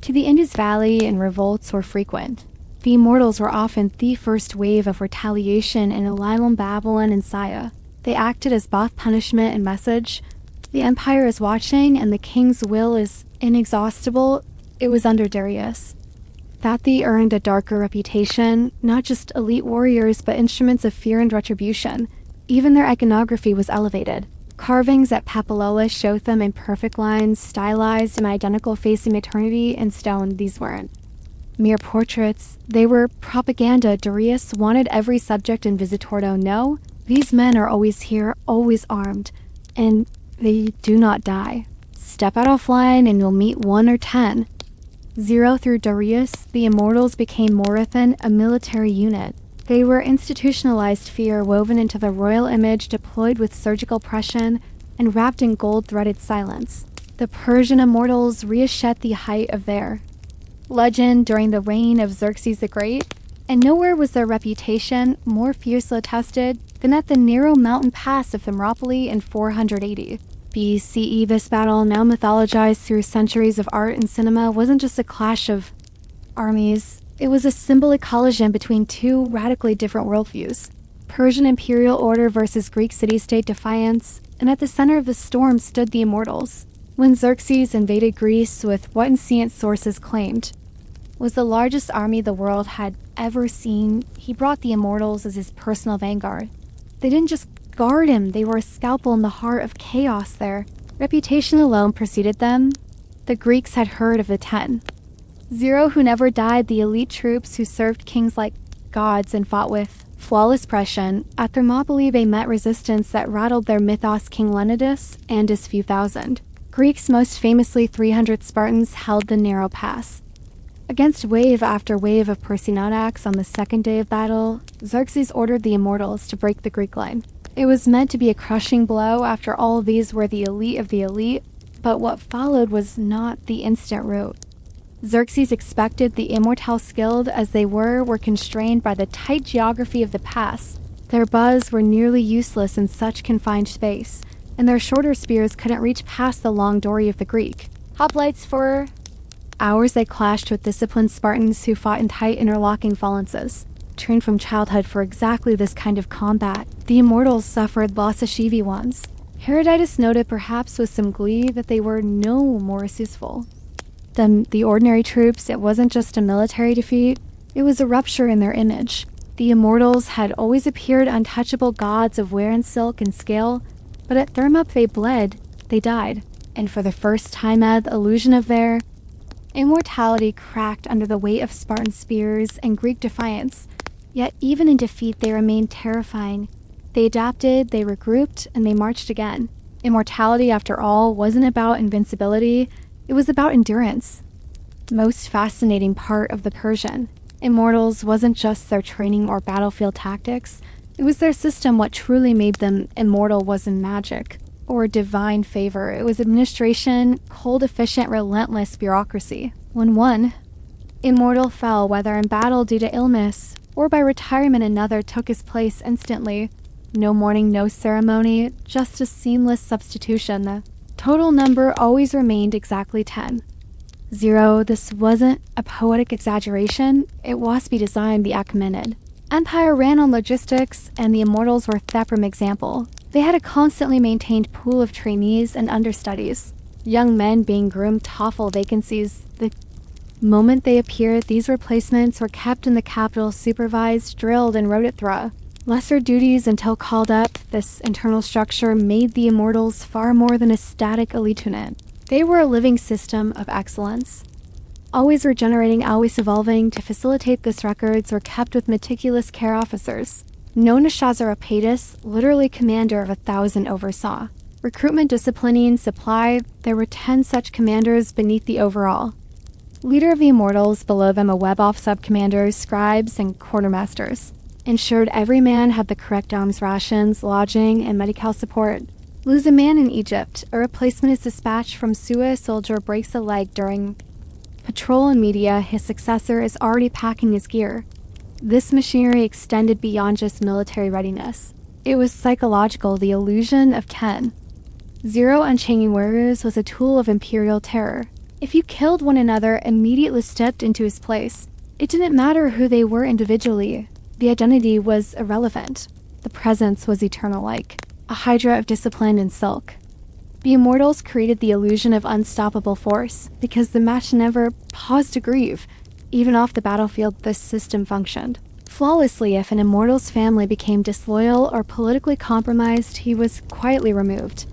to the Indus Valley, and revolts were frequent. The Immortals were often the first wave of retaliation in Elam, Babylon, and Saya. They acted as both punishment and message. The empire is watching, and the king's will is inexhaustible. It was under Darius that they earned a darker reputation, not just elite warriors, but instruments of fear and retribution. Even their iconography was elevated. Carvings at Papilola showed them in perfect lines, stylized and identical, facing eternity in stone. These weren't mere portraits. They were propaganda. Darius wanted every subject in Visitor to know, these men are always here, always armed, and they do not die. Step out offline and you'll meet 1 or 10. 0 through Darius, the Immortals became more than a military unit. They were institutionalized fear woven into the royal image, deployed with surgical precision and wrapped in gold-threaded silence. The Persian Immortals reached the height of their legend during the reign of Xerxes the Great, and nowhere was their reputation more fiercely tested than at the narrow mountain pass of Thermopylae in 480 BCE. This battle, now mythologized through centuries of art and cinema, wasn't just a clash of armies. It was a symbolic collision between two radically different worldviews. Persian imperial order versus Greek city-state defiance, and at the center of the storm stood the Immortals. When Xerxes invaded Greece with what ancient sources claimed was the largest army the world had ever seen, he brought the Immortals as his personal vanguard. They didn't just guard him, they were a scalpel in the heart of chaos. Their reputation alone preceded them. The Greeks had heard of the 10. 0 who never died, the elite troops who served kings like gods and fought with flawless precision. At Thermopylae, they met resistance that rattled their mythos, King Leonidas and his few thousand. Greeks, most famously 300 Spartans, held the narrow pass. Against wave after wave of Persian attacks on the second day of battle, Xerxes ordered the Immortals to break the Greek line. It was meant to be a crushing blow. After all, these were the elite of the elite, but what followed was not the instant rout. Xerxes expected the immortals, skilled as they were constrained by the tight geography of the pass. Their bows were nearly useless in such confined space, and their shorter spears couldn't reach past the long dory of the Greek hoplites. For hours they clashed with disciplined Spartans who fought in tight interlocking phalanxes. Trained from childhood for exactly this kind of combat, the Immortals suffered loss of Shivi ones. Herodotus noted, perhaps with some glee, that they were no more useful than the ordinary troops. It wasn't just a military defeat, it was a rupture in their image. The Immortals had always appeared untouchable gods of ware and silk and scale, but at Thermop they bled, they died, and for the first time the illusion of their immortality cracked under the weight of Spartan spears and Greek defiance. Yet even in defeat they remained terrifying. They adapted, they regrouped, and they marched again. Immortality, after all, wasn't about invincibility, it was about endurance. Most fascinating part of the Persian Immortals wasn't just their training or battlefield tactics, it was their system. What truly made them immortal wasn't magic or divine favor. It was administration, cold, efficient, relentless bureaucracy. When one immortal fell, whether in battle due to illness or by retirement, another took his place instantly. No mourning, no ceremony, just a seamless substitution. The total number always remained exactly 10. 0. This wasn't a poetic exaggeration, it was by design. The Achaemenid Empire ran on logistics, and the Immortals were that from example. They had a constantly maintained pool of trainees and understudies, young men being groomed to fill vacancies. The moment they appeared, these replacements were kept in the capital, supervised, drilled, and rotated through lesser duties until called up. This internal structure made the Immortals far more than a static elite unit. They were a living system of excellence, always regenerating, always evolving. To facilitate this, records were kept with meticulous care. Officers known as Shazaropatus, literally commander of 1,000, oversaw recruitment, disciplining, supply. There were 10 such commanders beneath the overall leader of the Immortals. Below them, a web off subcommanders, scribes, and quartermasters. ensured every man had the correct arms rations, lodging, and medical support. Lose a man in Egypt, a replacement is dispatched from Suez, soldier breaks a leg during patrol in media, his successor is already packing his gear. This machinery extended beyond just military readiness. It was psychological, the illusion of Ken. Zero unchaining warriors was a tool of imperial terror. If you killed one another, immediately stepped into his place. It didn't matter who they were individually. The identity was irrelevant. The presence was eternal-like, a hydra of discipline and silk. The immortals created the illusion of unstoppable force because the match never paused to grieve. Even off the battlefield, this system functioned flawlessly. If an immortal's family became disloyal or politically compromised, he was quietly removed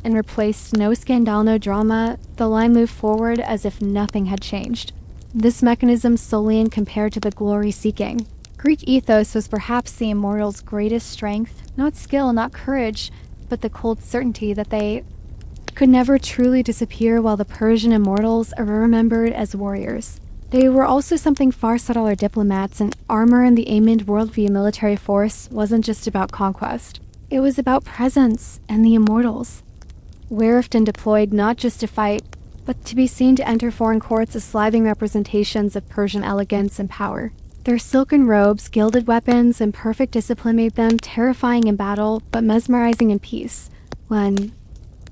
and replaced. No scandal, no drama. The line moved forward as if nothing had changed. This mechanism solely compared to the glory-seeking. Greek ethos was perhaps the immortals' greatest strength, not skill, not courage, but the cold certainty that they could never truly disappear, while the Persian immortals are remembered as warriors. They were also something far subtler, diplomats, and armor in the Aymid worldview. Military force wasn't just about conquest. It was about presence and the immortals. Werfed and deployed not just to fight, but to be seen to enter foreign courts as living representations of Persian elegance and power. Their silken robes, gilded weapons, and perfect discipline made them terrifying in battle, but mesmerizing in peace. When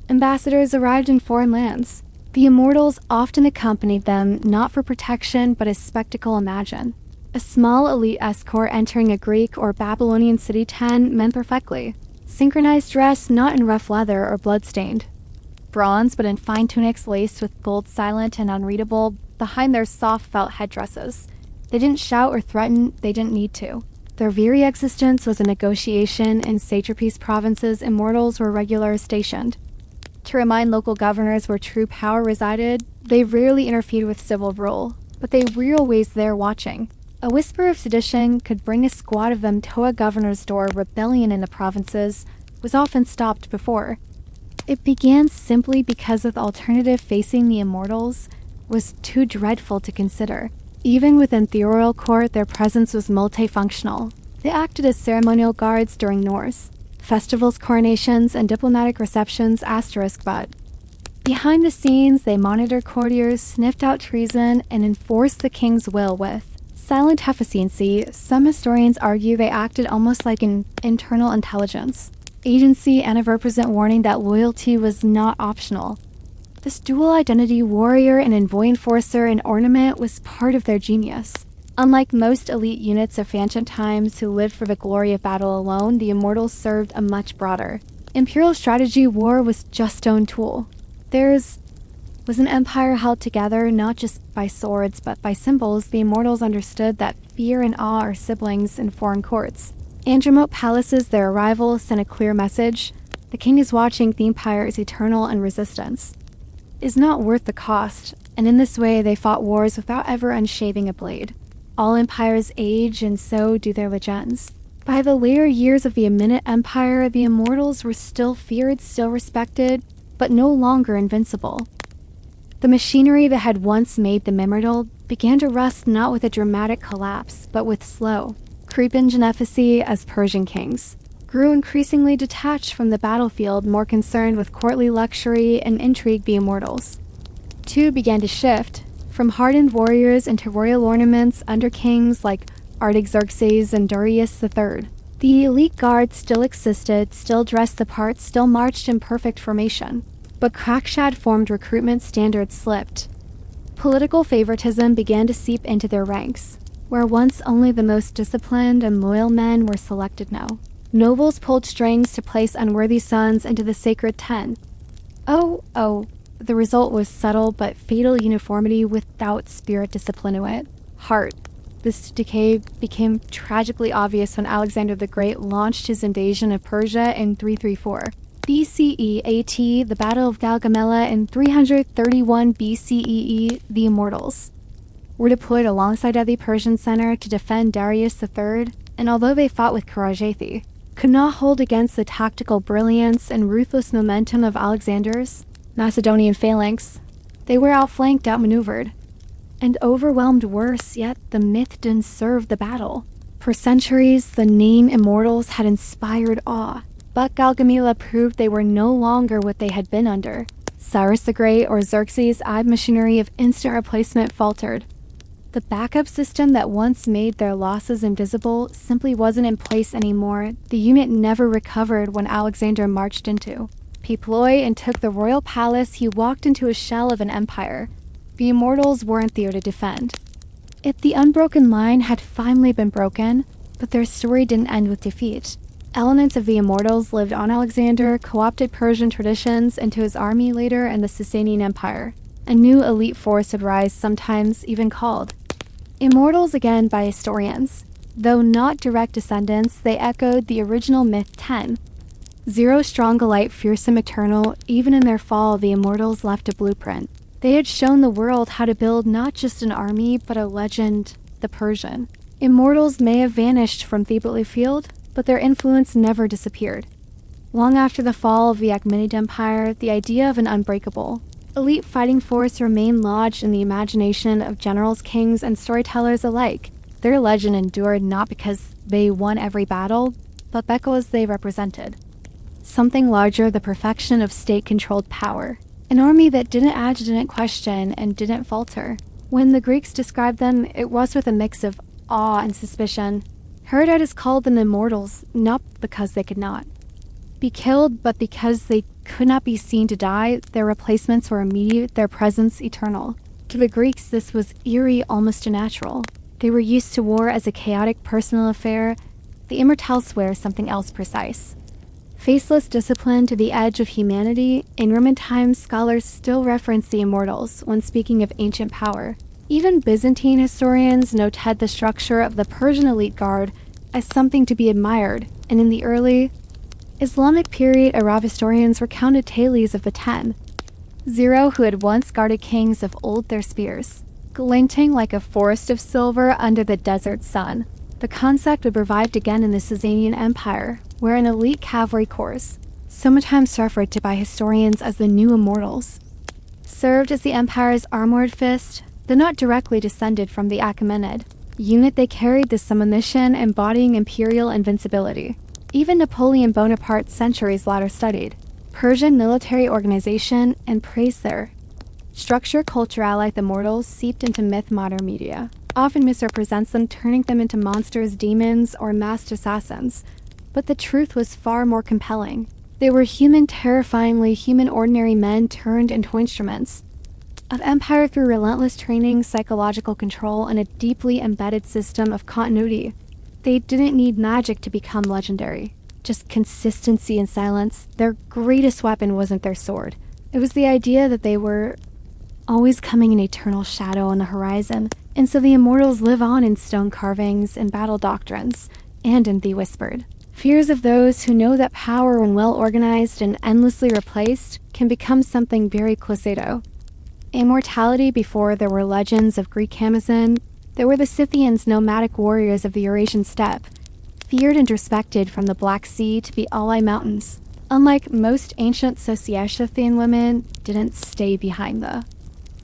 ambassadors arrived in foreign lands, the immortals often accompanied them, not for protection, but as spectacle. Imagine a small elite escort entering a Greek or Babylonian city. 10 men perfectly synchronized, dress not in rough leather or blood-stained bronze, but in fine tunics laced with gold, silent and unreadable behind their soft felt headdresses. They didn't shout or threaten, they didn't need to. Their very existence was a negotiation. In satrapies provinces, immortals were regularly stationed to remind local governors where true power resided. They rarely interfered with civil rule, but they were always there watching. A whisper of sedition could bring a squad of them to a governor's door. Rebellion in the provinces was often stopped before. It began simply because the alternative facing the immortals was too dreadful to consider. Even within the royal court, their presence was multifunctional. They acted as ceremonial guards during Norse festivals, coronations, and diplomatic receptions. But behind the scenes, they monitored courtiers, sniffed out treason, and enforced the king's will with silent efficiency. Some historians argue they acted almost like an internal intelligence agency and a represent, warning that loyalty was not optional. This dual identity, warrior and envoy, enforcer and ornament, was part of their genius. Unlike most elite units of ancient times who lived for the glory of battle alone, the immortals served a much broader imperial strategy. War was just own tool. Theirs was an empire held together not just by swords but by symbols. The immortals understood that fear and awe are siblings in foreign courts. In remote palaces, their arrival sent a clear message. The king is watching. The empire is eternal, and resistance is not worth the cost. And in this way, they fought wars without ever unshaving a blade. All empires age, and so do their legends. By the later years of the Achaemenid Empire, the immortals were still feared, still respected, but no longer invincible. The machinery that had once made them immortal began to rust, not with a dramatic collapse, but with slow creeping inefficacy. As Persian kings grew increasingly detached from the battlefield, more concerned with courtly luxury and intrigue, the immortals too began to shift from hardened warriors into royal ornaments under kings like Artaxerxes and Darius III. The elite guard still existed, still dressed the part, still marched in perfect formation. But crack-shad-formed recruitment standards slipped. Political favoritism began to seep into their ranks, where once only the most disciplined and loyal men were selected now. Nobles pulled strings to place unworthy sons into the sacred 10. The result was subtle but fatal uniformity without spirit, discipline to it. Heart. This decay became tragically obvious when Alexander the Great launched his invasion of Persia in 334 BCE AT, the Battle of Gaugamela in 331 BCEE. The immortals were deployed alongside the Persian center to defend Darius III, and although they fought with courage, could not hold against the tactical brilliance and ruthless momentum of Alexander's Macedonian phalanx. They were outflanked, outmaneuvered, and overwhelmed. Worse yet, the myth didn't serve the battle. For centuries, the name immortals had inspired awe, but Galgamela proved they were no longer what they had been under. Cyrus the Great or Xerxes' machinery of instant replacement faltered. The backup system that once made their losses invisible simply wasn't in place anymore. The unit never recovered when Alexander marched into Peploy and took the royal palace. He walked into a shell of an empire. The immortals weren't there to defend. If the unbroken line had finally been broken, but their story didn't end with defeat. Elements of the immortals lived on Alexander, co-opted Persian traditions into his army later in the Sasanian Empire. A new elite force would rise, sometimes even called immortals again by historians. Though not direct descendants, they echoed the original myth 10. Zero strong alike, fearsome eternal, even in their fall, the immortals left a blueprint. They had shown the world how to build not just an army, but a legend, the Persian. Immortals may have vanished from Thebali Field, but their influence never disappeared. Long after the fall of the Achaemenid Empire, the idea of an unbreakable, elite fighting force remained lodged in the imagination of generals, kings, and storytellers alike. Their legend endured not because they won every battle, but because they represented something larger, the perfection of state-controlled power. An army that didn't edge, didn't question, and didn't falter. When the Greeks described them, it was with a mix of awe and suspicion. Herodotus called them immortals, not because they could not be killed, but because they could not be seen to die. Their replacements were immediate, their presence eternal. To the Greeks, this was eerie, almost unnatural. They were used to war as a chaotic personal affair. The immortals swear something else precise. Faceless discipline to the edge of humanity. In Roman times, scholars still reference the immortals when speaking of ancient power. Even Byzantine historians noted the structure of the Persian elite guard as something to be admired, and in the early Islamic period, Arab historians recounted tales of the 10, Zero who had once guarded kings of old their spears, glinting like a forest of silver under the desert sun. The concept would revive again in the Sasanian Empire, where an elite cavalry corps, sometimes referred to by historians as the New Immortals, served as the empire's armored fist. Though not directly descended from the Achaemenid unit, they carried the submission embodying imperial invincibility. Even Napoleon Bonaparte, centuries later, studied Persian military organization and praised their structure. Culture like the mortals seeped into myth. Modern media often misrepresents them, turning them into monsters, demons, or masked assassins. But the truth was far more compelling. They were human, terrifyingly human, ordinary men turned into instruments of empire through relentless training, psychological control, and a deeply embedded system of continuity. They didn't need magic to become legendary, just consistency and silence. Their greatest weapon wasn't their sword. It was the idea that they were always coming in eternal shadow on the horizon, and so the immortals live on in stone carvings, in battle doctrines, and in the whispered fears of those who know that power, when well organized and endlessly replaced, can become something very cliched. Immortality before there were legends of Greek Amazon. There were the Scythians, nomadic warriors of the Eurasian steppe, feared and respected from the Black Sea to the Alai Mountains. Unlike most ancient Sociocean women, didn't stay behind the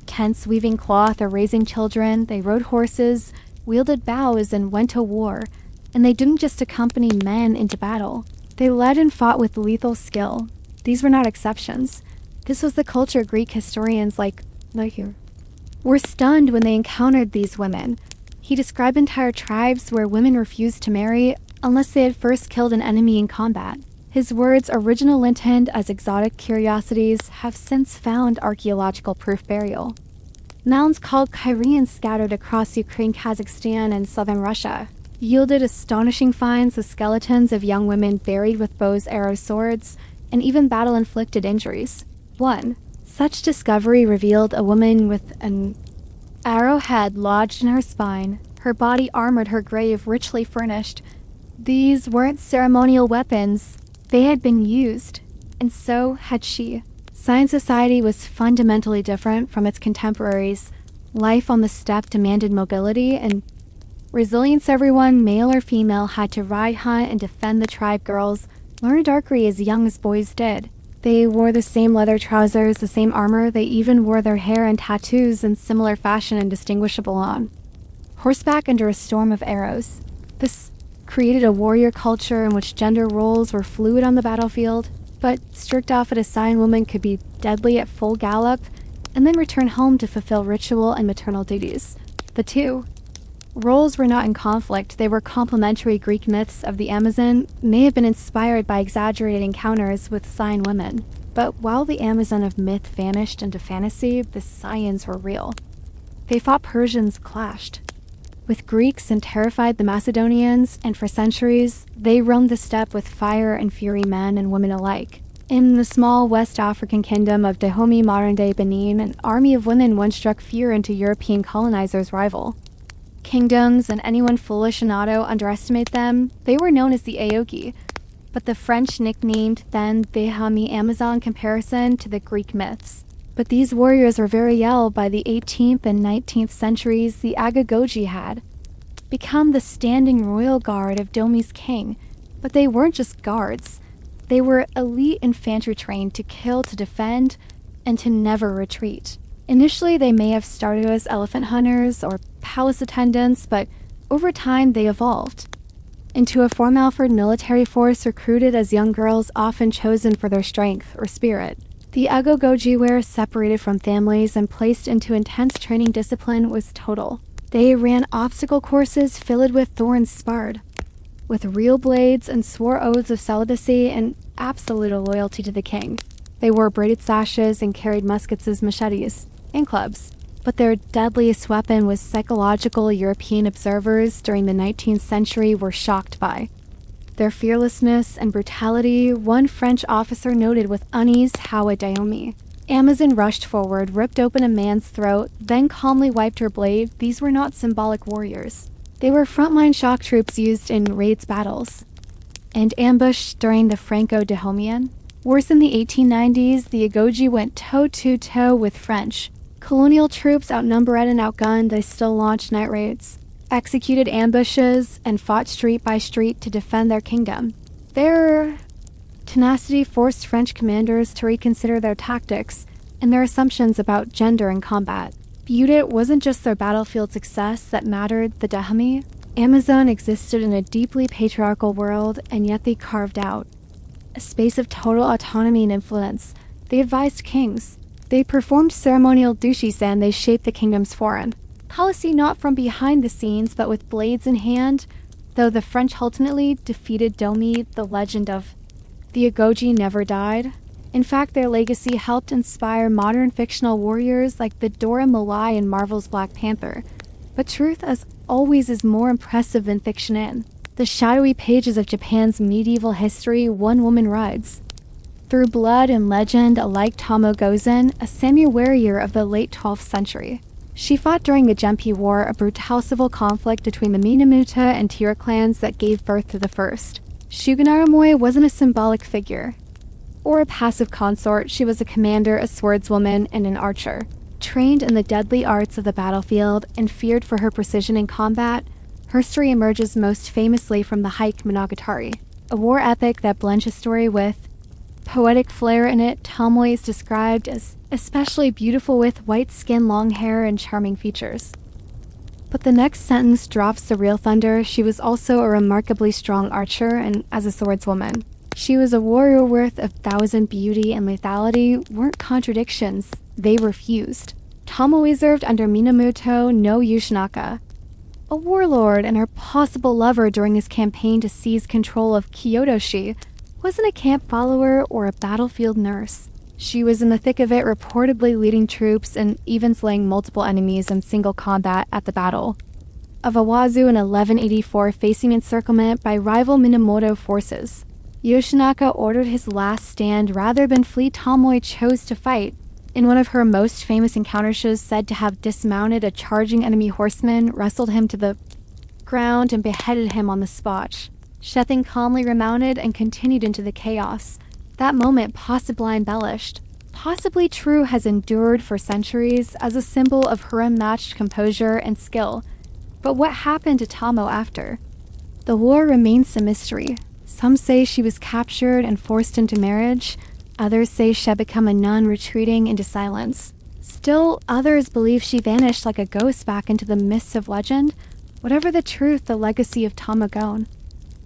tents weaving cloth or raising children. They rode horses, wielded bows, and went to war. And they didn't just accompany men into battle. They led and fought with lethal skill. These were not exceptions. This was the culture. Greek historians like here were stunned when they encountered these women. He described entire tribes where women refused to marry unless they had first killed an enemy in combat. His words, original intent as exotic curiosities, have since found archaeological proof burial. Mounds called Kyrians scattered across Ukraine, Kazakhstan, and southern Russia yielded astonishing finds of skeletons of young women buried with bows, arrows, swords, and even battle-inflicted injuries. One such discovery revealed a woman with an arrowhead lodged in her spine, her body armored, her grave richly furnished. These weren't ceremonial weapons. They had been used, and so had she. Science society was fundamentally different from its contemporaries. Life on the steppe demanded mobility and resilience. Everyone, male or female, had to ride, hunt, and defend the tribe. Girls learned archery as young as boys did. They wore the same leather trousers, the same armor. They even wore their hair and tattoos in similar fashion, indistinguishable on horseback under a storm of arrows. This created a warrior culture in which gender roles were fluid on the battlefield, but strict off at a sign woman could be deadly at full gallop and then return home to fulfill ritual and maternal duties. The two roles were not in conflict. They were complementary. Greek myths of the Amazon may have been inspired by exaggerated encounters with sign women. But while the Amazon of myth vanished into fantasy, the Scions were real. They fought Persians, clashed with Greeks, and terrified the Macedonians, and for centuries, they roamed the steppe with fire and fury, men and women alike. In the small West African kingdom of Dahomey, modern-day Benin, an army of women once struck fear into European colonizers' rival kingdoms, and anyone foolish and not to underestimate them. They were known as the Aogi, but the French nicknamed them the Dahomey Amazon comparison to the Greek myths. But these warriors were very ill. By the 18th and 19th centuries, the Agagogi had become the standing royal guard of Dahomey's king. But they weren't just guards. They were elite infantry trained to kill, to defend, and to never retreat. Initially, they may have started as elephant hunters or palace attendants, but over time they evolved into a formalford military force recruited as young girls, often chosen for their strength or spirit. The Agagogi were separated from families and placed into intense training. Discipline was total. They ran obstacle courses filled with thorns, sparred with real blades, and swore oaths of celibacy and absolute loyalty to the king. They wore braided sashes and carried muskets as machetes and clubs. But their deadliest weapon was psychological. European observers during the 19th century were shocked by their fearlessness and brutality. One French officer noted with unease how a Dahomey Amazon rushed forward, ripped open a man's throat, then calmly wiped her blade. These were not symbolic warriors. They were frontline shock troops used in raids, battles, and ambush during the Franco-Dahomean wars in the 1890s. The Agogi went toe-to-toe with French colonial troops. Outnumbered and outgunned, they still launched night raids, executed ambushes, and fought street by street to defend their kingdom. Their tenacity forced French commanders to reconsider their tactics and their assumptions about gender in combat. It wasn't just their battlefield success that mattered. The Dahomey Amazon existed in a deeply patriarchal world, and yet they carved out a space of total autonomy and influence. They advised kings. They performed ceremonial duties, and they shaped the kingdom's foreign policy, not from behind the scenes, but with blades in hand. Though the French ultimately defeated Dahomey, the legend of the Agogi never died. In fact, their legacy helped inspire modern fictional warriors like the Dora Milaje in Marvel's Black Panther. But truth, as always, is more impressive than fiction. In the shadowy pages of Japan's medieval history, one woman rides through blood and legend like Tomo Gozen, a samurai warrior of the late 12th century. She fought during the Genpei War, a brutal civil conflict between the Minamoto and Taira clans that gave birth to the first Shogun. Wasn't a symbolic figure or a passive consort. She was a commander, a swordswoman, and an archer, trained in the deadly arts of the battlefield and feared for her precision in combat. Her story emerges most famously from the Haiku Monogatari, a war epic that blends a story with poetic flair in it. Tomoe is described as especially beautiful with white skin, long hair, and charming features. But the next sentence drops the real thunder. She was also a remarkably strong archer, and as a swordswoman, she was a warrior worth 1,000. Beauty and lethality weren't contradictions. They were fused. Tomoe served under Minamoto no Yoshinaka, a warlord, and her possible lover during his campaign to seize control of Kyoto. She wasn't a camp follower or a battlefield nurse. She was in the thick of it, reportedly leading troops and even slaying multiple enemies in single combat at the Battle of Awazu in 1184, facing encirclement by rival Minamoto forces. Yoshinaka ordered his last stand rather than flee. Tomoe chose to fight. In one of her most famous encounters, she is said to have dismounted a charging enemy horseman, wrestled him to the ground, and beheaded him on the spot. Shethin calmly remounted and continued into the chaos. That moment, possibly embellished, possibly true, has endured for centuries as a symbol of her unmatched composure and skill. But what happened to Tomo after the war remains a mystery. Some say she was captured and forced into marriage. Others say she had become a nun, retreating into silence. Still, others believe she vanished like a ghost back into the mists of legend. Whatever the truth, the legacy of Tamagone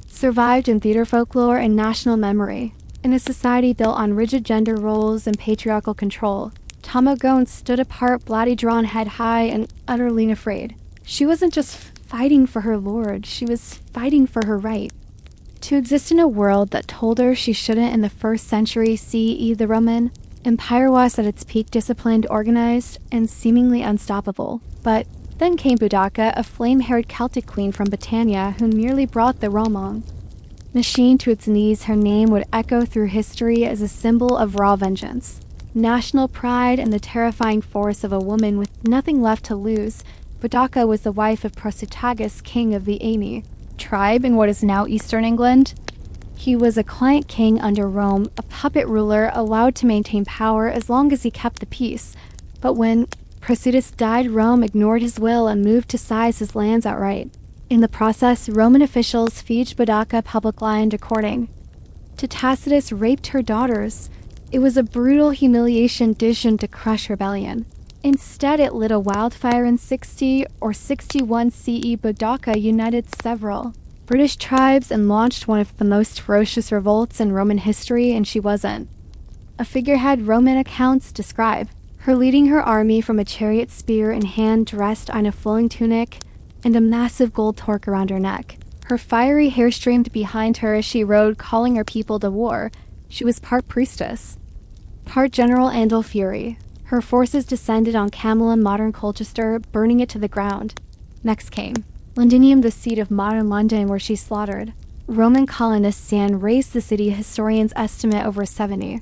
survived in theater folklore and national memory. In a society built on rigid gender roles and patriarchal control, Tamagone stood apart, bloody drawn head high and utterly unafraid. She wasn't just fighting for her lord, she was fighting for her right to exist in a world that told her she shouldn't. In the 1st century CE, the Roman Empire was at its peak, disciplined, organized, and seemingly unstoppable. But then came Boudica, a flame-haired Celtic queen from Britannia who merely brought the Romang machine to its knees. Her name would echo through history as a symbol of raw vengeance, national pride, and the terrifying force of a woman with nothing left to lose. Boudica was the wife of Prasutagus, king of the Aini tribe in what is now eastern England. He was a client king under Rome, a puppet ruler allowed to maintain power as long as he kept the peace. But when Prasutagus died, Rome ignored his will and moved to seize his lands outright. In the process, Roman officials feaged Boudica public land according to Tacitus, raped her daughters. It was a brutal humiliation designed to crush rebellion. Instead, it lit a wildfire in 60 or 61 CE. Boudica united several British tribes and launched one of the most ferocious revolts in Roman history, and she wasn't a figurehead Roman accounts describe her leading her army from a chariot, spear in hand, dressed in a flowing tunic and a massive gold torque around her neck. Her fiery hair streamed behind her as she rode, calling her people to war. She was part priestess, part general Andal Fury. Her forces descended on Camilla, modern Colchester, burning it to the ground. Next came Londinium, the seat of modern London, where she slaughtered Roman colonists and razed the city. Historians estimate over 70.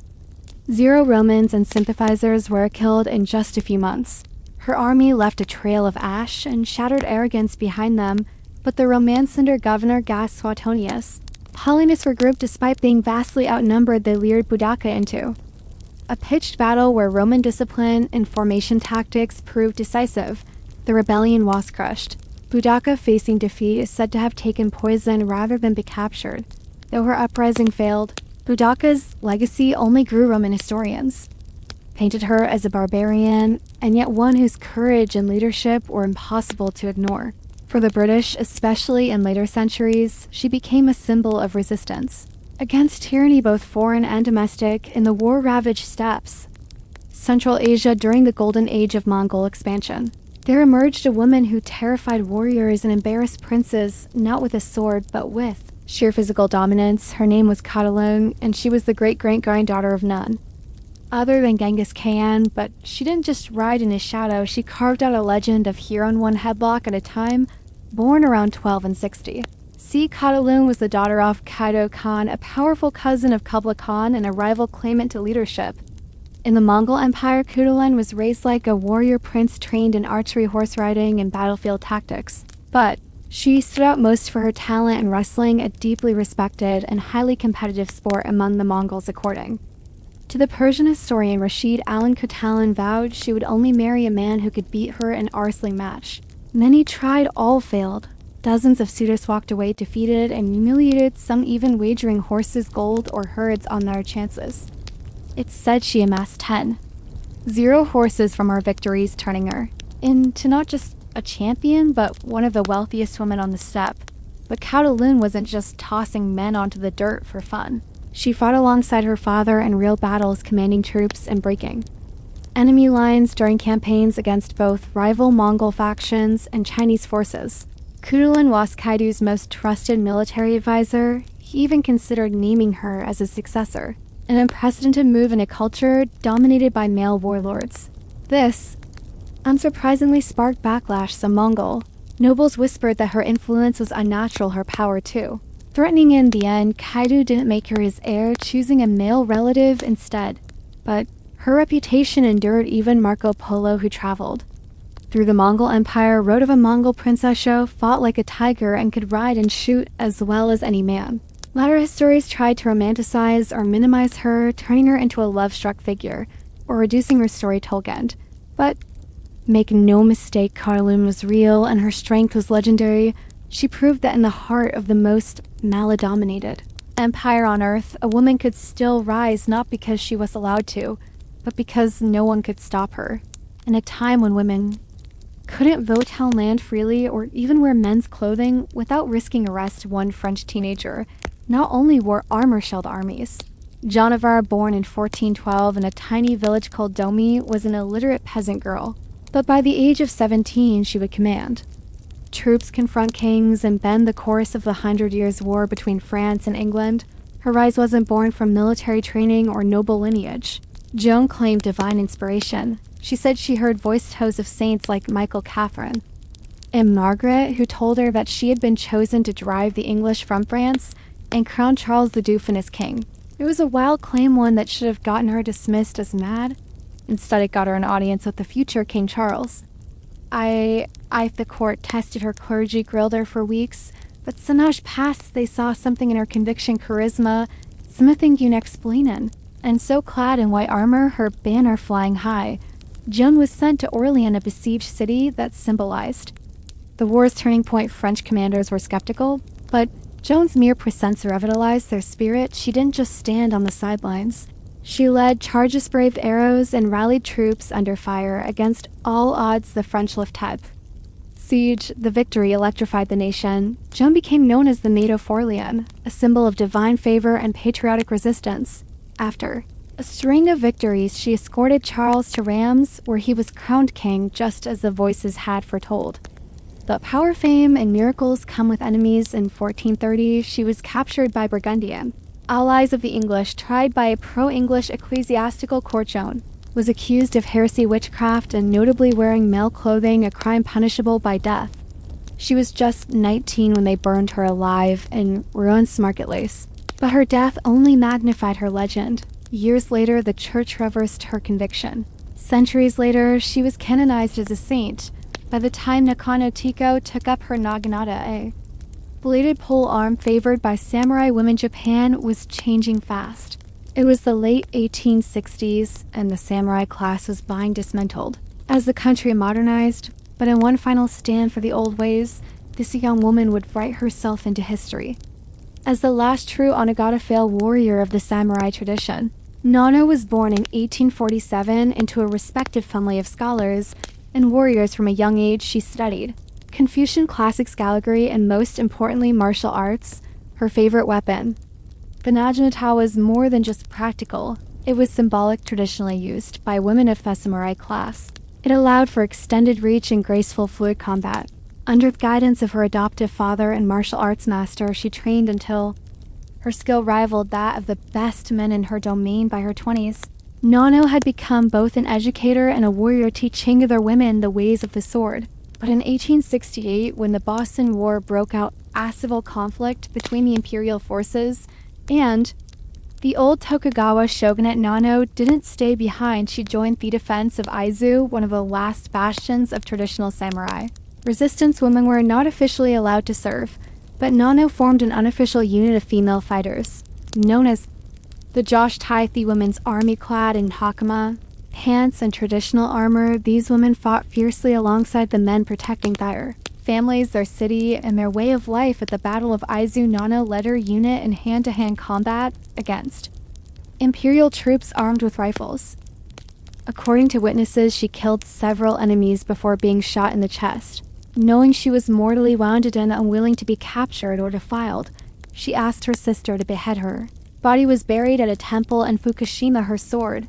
0 Romans and sympathizers were killed in just a few months. Her army left a trail of ash and shattered arrogance behind them, but the romance under Governor Gaius Suetonius, Paulinus regrouped. Despite being vastly outnumbered, they lured Boudica into a pitched battle where Roman discipline and formation tactics proved decisive. The rebellion was crushed. Boudica, facing defeat, is said to have taken poison rather than be captured. Though her uprising failed, Boudica's legacy only grew. Roman historians painted her as a barbarian, and yet one whose courage and leadership were impossible to ignore. For the British, especially in later centuries, she became a symbol of resistance against tyranny, both foreign and domestic, in the war-ravaged steppes Central Asia during the golden age of Mongol expansion. There emerged a woman who terrified warriors and embarrassed princes, not with a sword, but with sheer physical dominance. Her name was Catalone, and she was the great-great-granddaughter of none other than Genghis Khan. But she didn't just ride in his shadow, she carved out a legend of hero in one headlock at a time, born around 1260. Catalone was the daughter of Kaido Khan, a powerful cousin of Kublai Khan and a rival claimant to leadership. In the Mongol Empire, Catalone was raised like a warrior prince, trained in archery, horse riding, and battlefield tactics. But she stood out most for her talent in wrestling, a deeply respected and highly competitive sport among the Mongols according to the Persian historian Rashid Alan. Catalone vowed she would only marry a man who could beat her in an wrestling match. Many tried, all failed. Dozens of suitors walked away defeated and humiliated, some even wagering horses, gold, or herds on their chances. It's said she amassed 0 horses from her victories, turning her into not just a champion, but one of the wealthiest women on the steppe. But Catalone wasn't just tossing men onto the dirt for fun. She fought alongside her father in real battles, commanding troops and breaking enemy lines during campaigns against both rival Mongol factions and Chinese forces. Catalone was Kaidu's most trusted military advisor. He even considered naming her as his successor, an unprecedented move in a culture dominated by male warlords. This, unsurprisingly, sparked backlash. Some Mongol nobles whispered that her influence was unnatural, her power too. Threatening in the end, Kaidu didn't make her his heir, choosing a male relative instead. But her reputation endured. Even Marco Polo, who traveled through the Mongol Empire, wrote of a Mongol princess show, fought like a tiger, and could ride and shoot as well as any man. Latter historians tried to romanticize or minimize her, turning her into a love-struck figure, or reducing her story to Tolkien. But make no mistake, Catalone was real, and her strength was legendary. She proved that in the heart of the most male-dominated empire on Earth, a woman could still rise, not because she was allowed to, but because no one could stop her. In a time when women couldn't vote on land freely or even wear men's clothing without risking arrest. One French teenager not only wore armor-shelled armies. Genevieve, born in 1412 in a tiny village called Domi, was an illiterate peasant girl, but by the age of 17 she would command troops, confront kings, and bend the course of the 100 Years' War between France and England. Her rise wasn't born from military training or noble lineage. Joan claimed divine inspiration. She said she heard voice tones of saints like Michael Catherine and Margaret, who told her that she had been chosen to drive the English from France and crown Charles the Dauphin as king. It was a wild claim, one that should have gotten her dismissed as mad. Instead, it got her an audience with the future King Charles. The court tested her clergy, grilled her for weeks, but Sanage passed. They saw something in her conviction, charisma, something unexplained. And so clad in white armor, her banner flying high, Joan was sent to Orleans, a besieged city that symbolized the war's turning point. French commanders were skeptical, but Joan's mere presence revitalized their spirit. She didn't just stand on the sidelines. She led charges, braved arrows, and rallied troops under fire. Against all odds, the French left Tep. Siege, the victory electrified the nation. Joan became known as the Maid of Orleans, a symbol of divine favor and patriotic resistance. After a string of victories, she escorted Charles to Reims, where he was crowned king, just as the voices had foretold. But power, fame, and miracles come with enemies. In 1430, she was captured by Burgundian allies of the English, tried by a pro-English ecclesiastical court. Joan was accused of heresy, witchcraft, and notably wearing male clothing, a crime punishable by death. She was just 19 when they burned her alive in Rouen Marketplace, but her death only magnified her legend. Years later, the church reversed her conviction. Centuries later, she was canonized as a saint. By the time Nakano Tiko took up her naginata, a bladed pole arm favored by samurai women, Japan was changing fast. It was the late 1860s, and the samurai class was being dismantled as the country modernized. But in one final stand for the old ways, this young woman would write herself into history as the last true Onagata-fail warrior of the samurai tradition. Nano was born in 1847 into a respected family of scholars and warriors. From a young age, she studied Confucian classics, calligraphy, and most importantly, martial arts. Her favorite weapon, the naginata, was more than just practical. It was symbolic, traditionally used by women of the samurai class. It allowed for extended reach and graceful, fluid combat. Under the guidance of her adoptive father and martial arts master, she trained until her skill rivaled that of the best men in her domain. By her 20s, Nano had become both an educator and a warrior, teaching other women the ways of the sword. But in 1868, when the Boston War broke out, a civil conflict between the imperial forces and the old Tokugawa shogunate, Nano didn't stay behind. She joined the defense of Aizu, one of the last bastions of traditional samurai resistance. Women were not officially allowed to serve, but Nano formed an unofficial unit of female fighters, known as the Josh Tai, the women's army clad in hakama, pants, and traditional armor. These women fought fiercely alongside the men, protecting their families, their city, and their way of life. At the Battle of Aizu, Nano led her unit in hand-to-hand combat against imperial troops armed with rifles. According to witnesses, she killed several enemies before being shot in the chest. Knowing she was mortally wounded and unwilling to be captured or defiled, she asked her sister to behead her. Body was buried at a temple in Fukushima. Her sword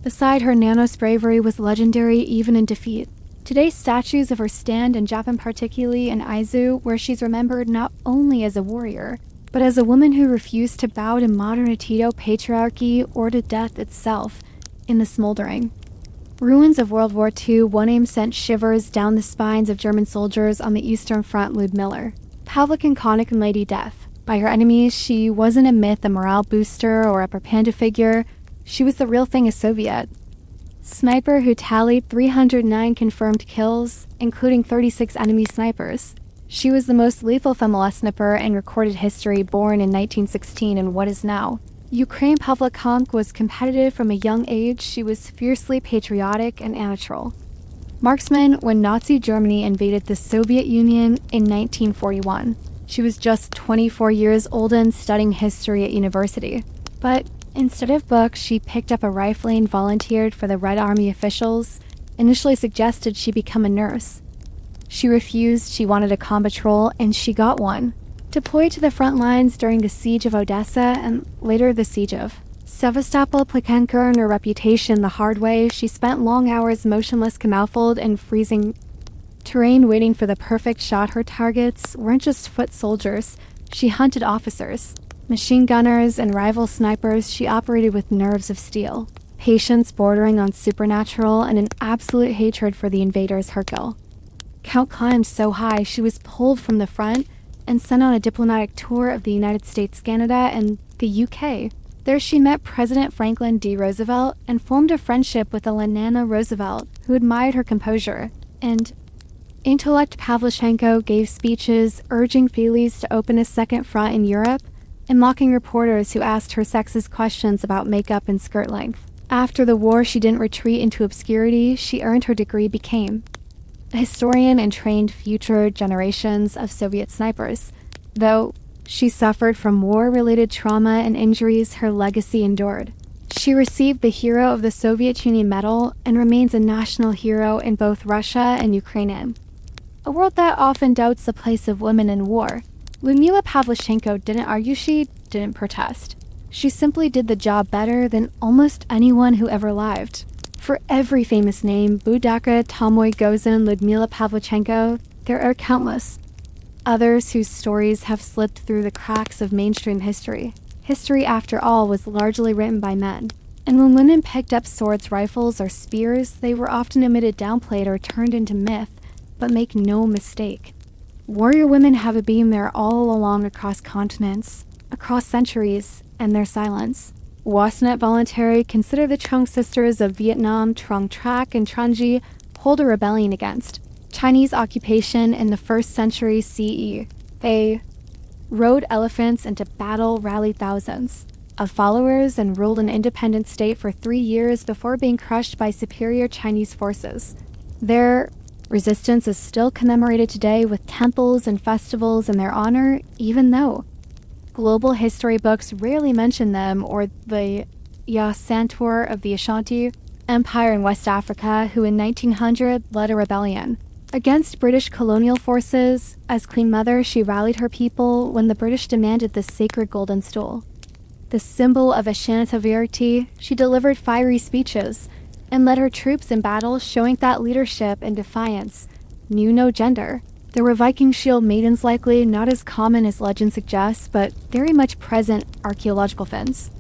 beside her, Nano's bravery was legendary even in defeat. Today, statues of her stand in Japan, particularly in Aizu, where she's remembered not only as a warrior, but as a woman who refused to bow to modern Itido patriarchy or to death itself. In the smoldering ruins of World War II, one aim sent shivers down the spines of German soldiers on the Eastern Front. Ludmilla, Pavlik, iconic and Lady Death. By her enemies, she wasn't a myth, a morale booster, or a propaganda figure. She was the real thing, a Soviet sniper who tallied 309 confirmed kills, including 36 enemy snipers. She was the most lethal female sniper in recorded history, born in 1916 in what is now Ukraine. Pavlik was competitive from a young age. She was fiercely patriotic and unnatural marksman when Nazi Germany invaded the Soviet Union in 1941. She was just 24 years old and studying history at university. But instead of books, she picked up a rifle and volunteered for the Red Army officials initially suggested she become a nurse. She refused, she wanted a combat role, and she got one. Deployed to the front lines during the siege of Odessa and later the siege of Sevastopol, Plekanka earned her reputation the hard way. She spent long hours motionless, muffled in freezing terrain waiting for the perfect shot. Her targets weren't just foot soldiers. She hunted officers, machine gunners, and rival snipers. She operated with nerves of steel, patience bordering on supernatural, and an absolute hatred for the invaders' Hercule. Count climbed so high she was pulled from the front and sent on a diplomatic tour of the United States, Canada, and the UK. There she met President Franklin D. Roosevelt and formed a friendship with Eleanor Roosevelt, who admired her composure. And intellect Pavlichenko gave speeches urging Felice to open a second front in Europe and mocking reporters who asked her sexist questions about makeup and skirt length. After the war, she didn't retreat into obscurity. She earned her degree, became a historian, and trained future generations of Soviet snipers. Though she suffered from war-related trauma and injuries, her legacy endured. She received the Hero of the Soviet Union Medal and remains a national hero in both Russia and Ukraine. A world that often doubts the place of women in war. Lyudmila Pavlichenko didn't argue, she didn't protest. She simply did the job better than almost anyone who ever lived. For every famous name, Budaka, Tomoy Gozin, Lyudmila Pavlichenko, there are countless others whose stories have slipped through the cracks of mainstream history. History, after all, was largely written by men. And when women picked up swords, rifles, or spears, they were often omitted, downplayed, or turned into myth. But make no mistake, warrior women have been there all along, across continents, across centuries, and their silence. Wasn't it voluntary? Consider the Trung sisters of Vietnam, Trung Trac and Trungji, hold a rebellion against Chinese occupation in the 1st century CE. They rode elephants into battle, rallied thousands of followers, and ruled an independent state for 3 years before being crushed by superior Chinese forces. Their resistance is still commemorated today with temples and festivals in their honor, even though global history books rarely mention them, or the Santor of the Ashanti Empire in West Africa, who in 1900 led a rebellion against British colonial forces. As Queen Mother, she rallied her people when the British demanded the sacred golden stool. The symbol of Ashanti, she delivered fiery speeches and led her troops in battle, showing that leadership and defiance knew no gender. There were Viking shield maidens, likely not as common as legend suggests, but very much present archaeological finds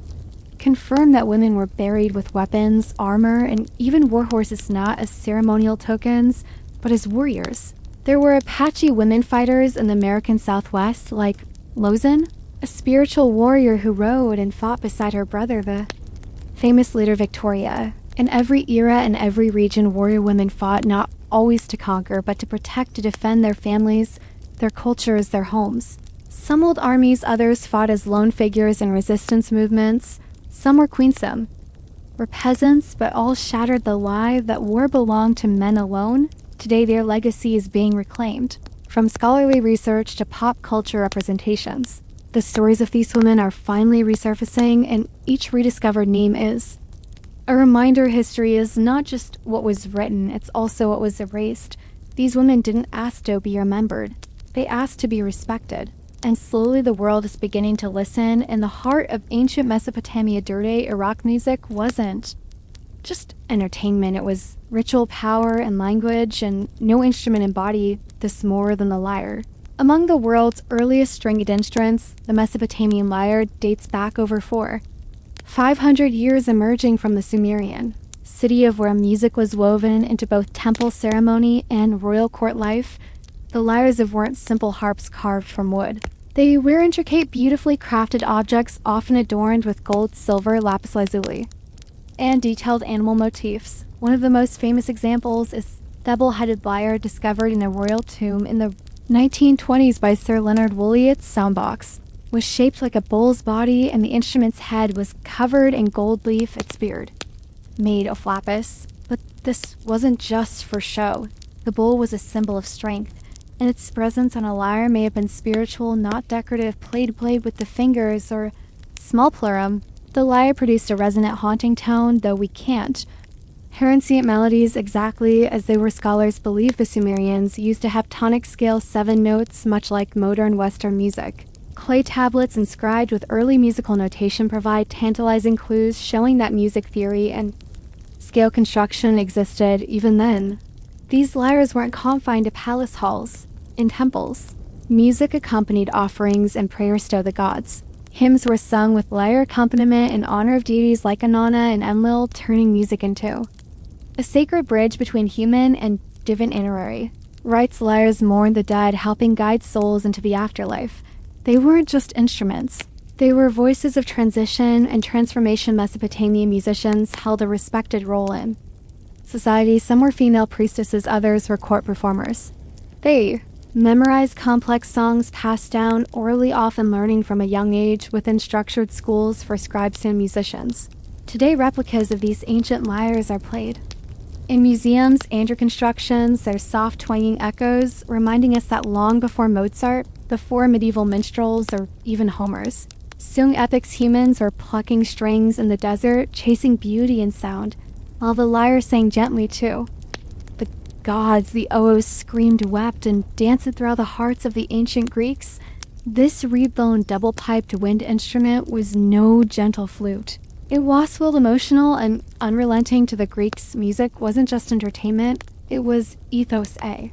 confirm that women were buried with weapons, armor, and even war horses, not as ceremonial tokens, but as warriors. There were Apache women fighters in the American Southwest, like Lozin, a spiritual warrior who rode and fought beside her brother, the famous leader Victoria. In every era and every region, warrior women fought not always to conquer, but to protect, to defend their families, their cultures, their homes. Some ruled armies, others fought as lone figures in resistance movements. Some were queensome, were peasants, but all shattered the lie that war belonged to men alone. Today, their legacy is being reclaimed. From scholarly research to pop culture representations, the stories of these women are finally resurfacing, and each rediscovered name is a reminder. History is not just what was written, it's also what was erased. These women didn't ask to be remembered. They asked to be respected. And slowly the world is beginning to listen. In the heart of ancient Mesopotamia, dirty Iraq music wasn't just entertainment. It was ritual, power, and language, and no instrument embodied this more than the lyre. Among the world's earliest stringed instruments, the Mesopotamian lyre dates back over 500 years, emerging from the Sumerian city of where music was woven into both temple ceremony and royal court life. The lyres weren't simple harps carved from wood. They were intricate, beautifully crafted objects, often adorned with gold, silver, lapis lazuli, and detailed animal motifs. One of the most famous examples is the double-headed lyre discovered in a royal tomb in the 1920s by Sir Leonard Woolley. Its soundbox was shaped like a bull's body, and the instrument's head was covered in gold leaf, its beard made of lapis. But this wasn't just for show. The bull was a symbol of strength, and its presence on a lyre may have been spiritual, not decorative. Played with the fingers or small plurum, the lyre produced a resonant, haunting tone, though we can't Herencient melodies, exactly as they were, scholars believe the Sumerians used a heptonic scale 7 notes, much like modern Western music. Clay tablets inscribed with early musical notation provide tantalizing clues showing that music theory and scale construction existed even then. These lyres weren't confined to palace halls. In temples, music accompanied offerings and prayers to the gods. Hymns were sung with lyre accompaniment in honor of deities like Inanna and Enlil, turning music into a sacred bridge between human and divine itinerary. Rites lyres mourned the dead, helping guide souls into the afterlife. They weren't just instruments. They were voices of transition and transformation. Mesopotamian musicians held a respected role in society. Some were female priestesses, others were court performers. They memorized complex songs passed down orally, often learning from a young age within structured schools for scribes and musicians. Today, replicas of these ancient lyres are played in museums and reconstructions. Their soft twanging echoes reminding us that long before Mozart, before medieval minstrels, or even Homer's sung epics, humans were plucking strings in the desert, chasing beauty and sound, while the lyre sang gently too. The gods, the Oos, screamed, wept, and danced throughout the hearts of the ancient Greeks. This reed-blown, double-piped wind instrument was no gentle flute. It was-willed, emotional, and unrelenting. To the Greeks, music wasn't just entertainment, it was ethos, a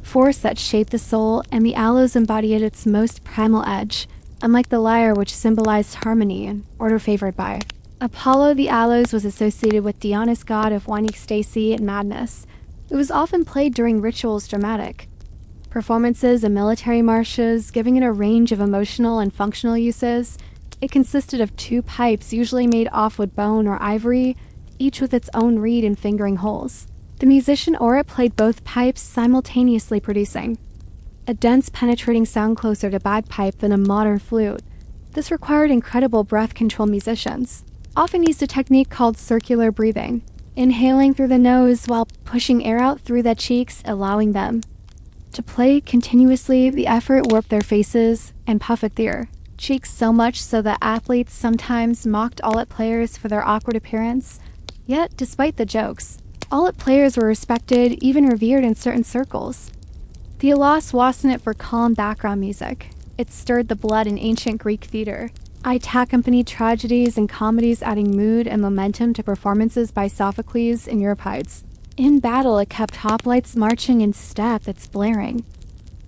force that shaped the soul, and the aloes embodied its most primal edge. Unlike the lyre, which symbolized harmony and order favored by Apollo, the aloes was associated with Dionysus, god of wine, ecstasy, and madness. It was often played during rituals, dramatic performances, and military marches, giving it a range of emotional and functional uses. It consisted of 2 pipes, usually made off wood, bone, or ivory, each with its own reed and fingering holes. The musician or it played both pipes simultaneously, producing a dense, penetrating sound closer to bagpipe than a modern flute. This required incredible breath control. Musicians often used a technique called circular breathing, inhaling through the nose while pushing air out through the cheeks, allowing them to play continuously. The effort warped their faces and puffed their cheeks so much so that athletes sometimes mocked all-it players for their awkward appearance. Yet, despite the jokes, all-it players were respected, even revered in certain circles. The alos wasnn't it for calm background music. It stirred the blood in ancient Greek theater. It accompanied tragedies and comedies, adding mood and momentum to performances by Sophocles and Euripides. In battle, it kept hoplites marching in step, its blaring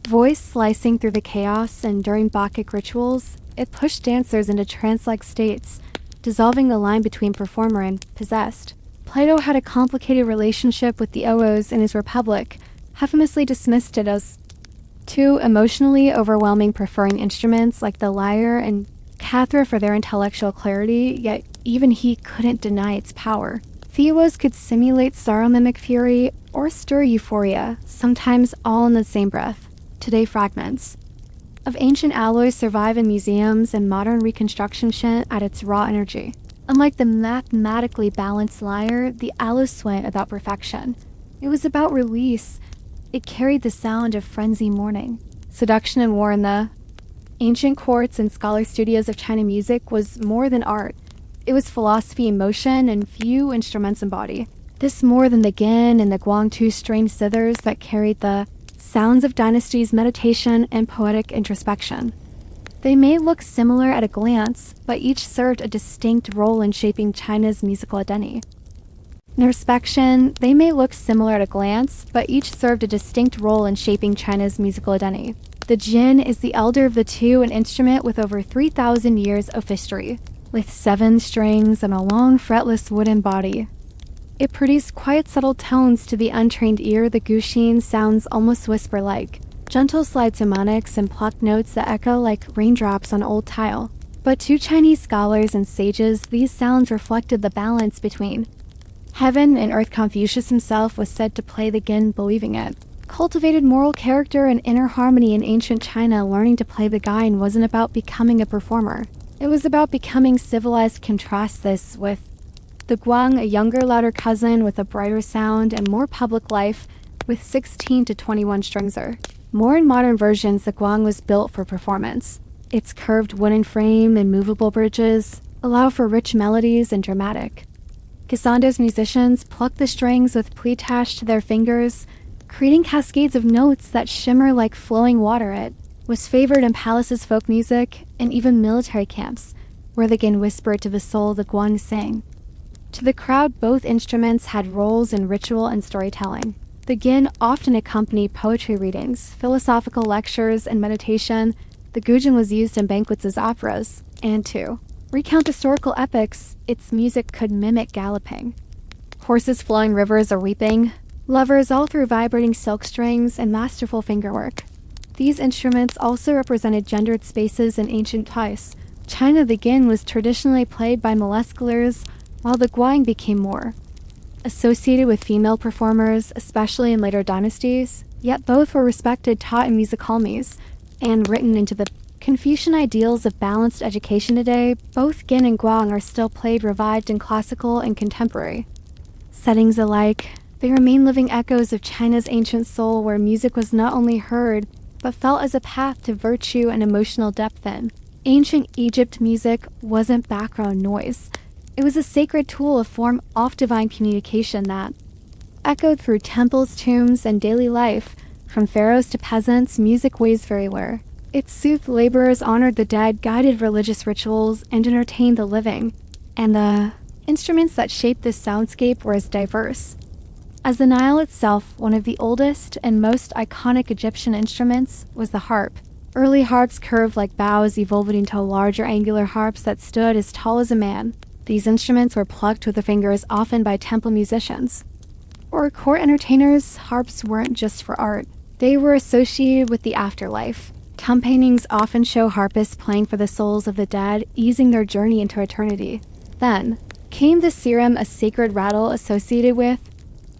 voice slicing through the chaos, and during Bacchic rituals, it pushed dancers into trance-like states, dissolving the line between performer and possessed. Plato had a complicated relationship with the Oos in his Republic, famously dismissed it as too emotionally overwhelming, preferring instruments like the lyre and Cathra for their intellectual clarity, yet even he couldn't deny its power. Theos could simulate sorrow, mimic fury, or stir euphoria, sometimes all in the same breath. Today, fragments of ancient alloys survive in museums, and modern reconstruction hint at its raw energy. Unlike the mathematically balanced lyre, the aloes went about perfection. It was about release. It carried the sound of frenzy, mourning, seduction, and war. In the ancient courts and scholar studios of China, music was more than art. It was philosophy, emotion, and few instruments embody this more than the gin and the guangtu string cithers that carried the sounds of dynasties, meditation, and poetic introspection. They may look similar at a glance, but each served a distinct role in shaping China's musical identity. Introspection, they may look similar at a glance, but each served a distinct role in shaping China's musical identity. The jin is the elder of the two, an instrument with over 3,000 years of history, with 7 strings and a long fretless wooden body. It produced quiet, subtle tones to the untrained ear. The guqin sounds almost whisper-like, gentle slides harmonics and plucked notes that echo like raindrops on old tile. But to Chinese scholars and sages, these sounds reflected the balance between heaven and earth. Confucius himself was said to play the gin, believing it cultivated moral character and inner harmony. In ancient China, learning to play the guin wasn't about becoming a performer. It was about becoming civilized. Contrast this with the guang, a younger, louder cousin with a brighter sound and more public life, with 16 to 21 strings or more. In modern versions, the guang was built for performance. Its curved wooden frame and movable bridges allow for rich melodies and dramatic Kisando's musicians plucked the strings with pleat attached to their fingers, creating cascades of notes that shimmer like flowing water. It was favored in palaces, folk music, and even military camps, where the gin whispered to the soul the guan sang. To the crowd, both instruments had roles in ritual and storytelling. The gin often accompanied poetry readings, philosophical lectures, and meditation. The guzheng was used in banquets as operas, and to recount historical epics, its music could mimic galloping. Horses flowing rivers or weeping, lovers all through vibrating silk strings and masterful fingerwork. These instruments also represented gendered spaces in ancient Thais. China, the gin was traditionally played by molesculars, while the guang became more associated with female performers, especially in later dynasties, yet both were respected, taught in musicolmes, and written into the Confucian ideals of balanced education. Today, both gin and guang are still played, revived in classical and contemporary settings alike. They remain living echoes of China's ancient soul, where music was not only heard, but felt as a path to virtue and emotional depth. In ancient Egypt, music wasn't background noise. It was a sacred tool, a form of divine communication that echoed through temples, tombs, and daily life. From pharaohs to peasants, music weighs everywhere. It soothed laborers, honored the dead, guided religious rituals, and entertained the living. And the instruments that shaped this soundscape were as diverse as the Nile itself. One of the oldest and most iconic Egyptian instruments was the harp. Early harps curved like bows, evolved into larger angular harps that stood as tall as a man. These instruments were plucked with the fingers, often by temple musicians or court entertainers. Harps weren't just for art. They were associated with the afterlife. Tomb paintings often show harpists playing for the souls of the dead, easing their journey into eternity. Then came the serum, a sacred rattle associated with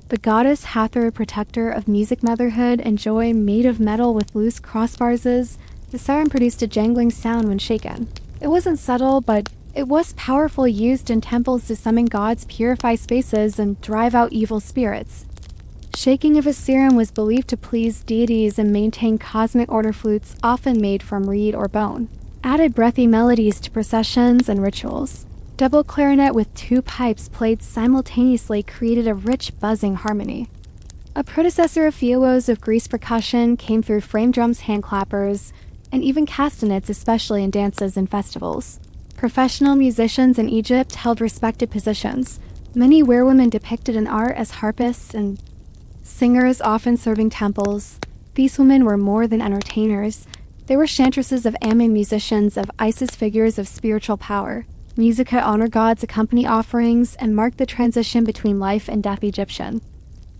the goddess Hathor, protector of music, motherhood, and joy. Made of metal with loose crossbars, the siren produced a jangling sound when shaken. It wasn't subtle, but it was powerful, used in temples to summon gods, purify spaces, and drive out evil spirits. Shaking of a serum was believed to please deities and maintain cosmic order. Flutes, often made from reed or bone, added breathy melodies to processions and rituals. Double clarinet with two pipes played simultaneously created a rich, buzzing harmony. A predecessor of fiuos of Greece, percussion came through frame drums, hand clappers, and even castanets, especially in dances and festivals. Professional musicians in Egypt held respected positions. Many werewomen depicted in art as harpists and singers, often serving temples. These women were more than entertainers. They were chantresses of Amen, musicians of Isis, figures of spiritual power. Music could honor gods, accompany offerings, and mark the transition between life and death. Egyptian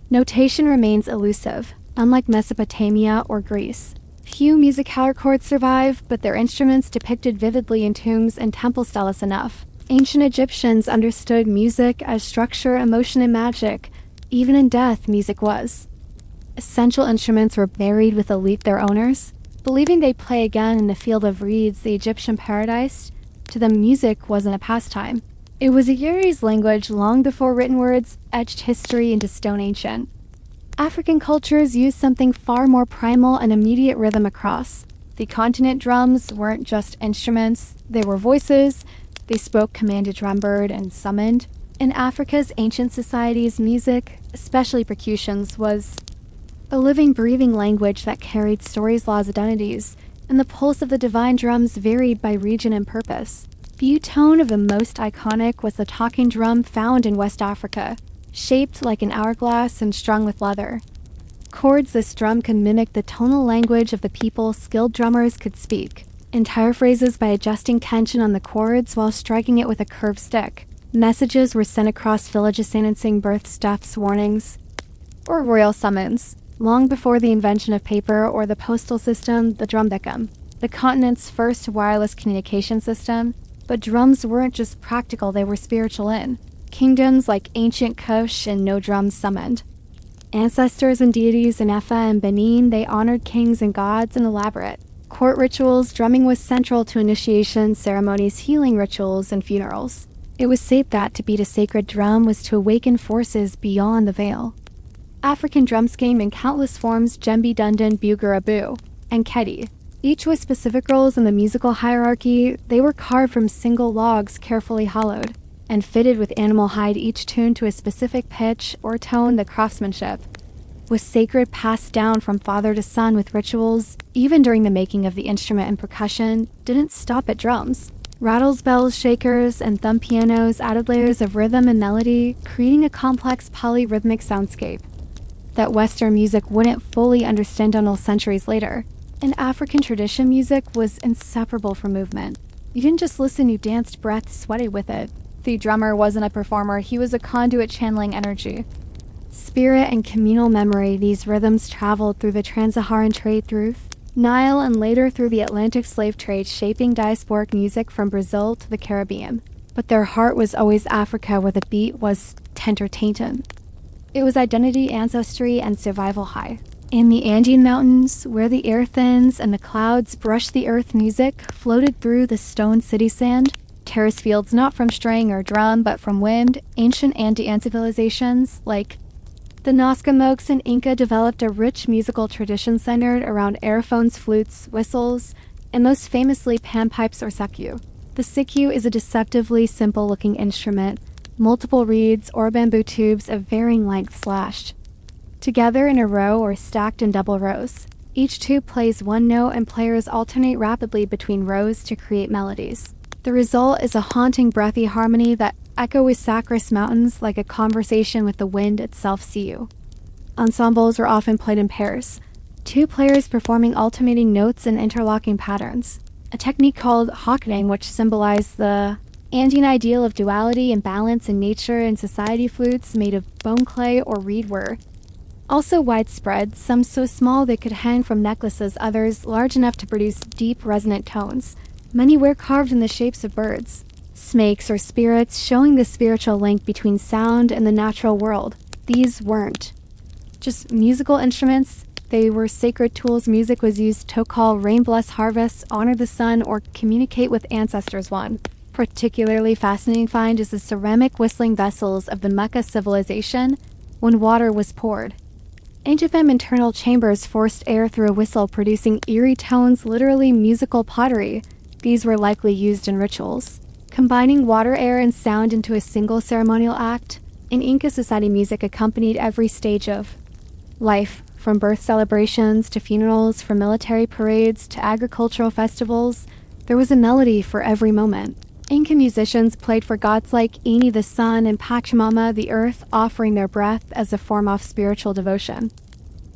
notation remains elusive, unlike Mesopotamia or Greece. Few musical records survive, but their instruments depicted vividly in tombs and temple steles enough. Ancient Egyptians understood music as structure, emotion, and magic. Even in death, music was. Essential instruments were buried with their owners. Believing they'd play again in the field of reeds, the Egyptian paradise, to them music wasn't a pastime. It was a Yuri's language long before written words etched history into stone. Ancient African cultures used something far more primal and immediate: rhythm across the continent. Drums weren't just instruments, they were voices. They spoke, commanded, drumbered, and summoned. In Africa's ancient societies, music, especially percussions, was a living, breathing language that carried stories, laws, identities, and the pulse of the divine. Drums varied by region and purpose. The tone of the most iconic was the talking drum, found in West Africa, shaped like an hourglass and strung with leather. Chords: this drum could mimic the tonal language of the people. Skilled drummers could speak entire phrases by adjusting tension on the chords while striking it with a curved stick. Messages were sent across villages announcing births, deaths, warnings, or royal summons. Long before the invention of paper or the postal system, the drum became the continent's first wireless communication system. But drums weren't just practical, they were spiritual. In kingdoms like ancient Kush, and no drums summoned ancestors and deities. In Efa and Benin, they honored kings and gods in elaborate court rituals. Drumming was central to initiation ceremonies, healing rituals, and funerals. It was said that to beat a sacred drum was to awaken forces beyond the veil. African drums came in countless forms: djembe, dundun, bugle, abu, and kedi. Each with specific roles in the musical hierarchy. They were carved from single logs, carefully hollowed. and fitted with animal hide, each tuned to a specific pitch or tone. The craftsmanship was sacred, passed down from father to son with rituals, even during the making of the instrument, and percussion didn't stop at drums. Rattles, bells, shakers, and thumb pianos added layers of rhythm and melody, creating a complex polyrhythmic soundscape that Western music wouldn't fully understand until centuries later. In African tradition, music was inseparable from movement. You didn't just listen, you danced, breathed, sweated with it. The drummer wasn't a performer, he was a conduit channeling energy. Spirit and communal memory, these rhythms traveled through the trans-Saharan trade through Nile and later through the Atlantic slave trade, shaping diasporic music from Brazil to the Caribbean. But their heart was always Africa, where the beat was tentertainment. It was identity, ancestry, and survival high. In the Andean mountains, where the air thins and the clouds brush the earth, music floated through the stone city sand. Terrace fields, not from string or drum, but from wind. Ancient Andean civilizations, like the Nazca Mox and Inca, developed a rich musical tradition centered around airphones, flutes, whistles, and most famously panpipes or secu. The secu is a deceptively simple-looking instrument, multiple reeds or bamboo tubes of varying lengths slashed together in a row or stacked in double rows. Each tube plays one note and players alternate rapidly between rows to create melodies. The result is a haunting, breathy harmony that echoes Sacris mountains like a conversation with the wind itself. Siu. Ensembles were often played in pairs, two players performing alternating notes and interlocking patterns. A technique called hawkening, which symbolized the Andean ideal of duality and balance in nature and society. Flutes made of bone clay or reed were also widespread, some so small they could hang from necklaces, others large enough to produce deep, resonant tones. Many were carved in the shapes of birds, snakes, or spirits, showing the spiritual link between sound and the natural world. These weren't just musical instruments, they were sacred tools. Music was used to call rain, bless harvests, honor the sun, or communicate with ancestors. One particularly fascinating find is the ceramic whistling vessels of the Mecca civilization when water was poured. Ancient internal chambers forced air through a whistle, producing eerie tones, literally musical pottery. These were likely used in rituals, combining water, air, and sound into a single ceremonial act. In Inca society, music accompanied every stage of life, from birth celebrations to funerals, from military parades to agricultural festivals. There was a melody for every moment. Inca musicians played for gods like Ini the sun and Pachamama the earth, offering their breath as a form of spiritual devotion.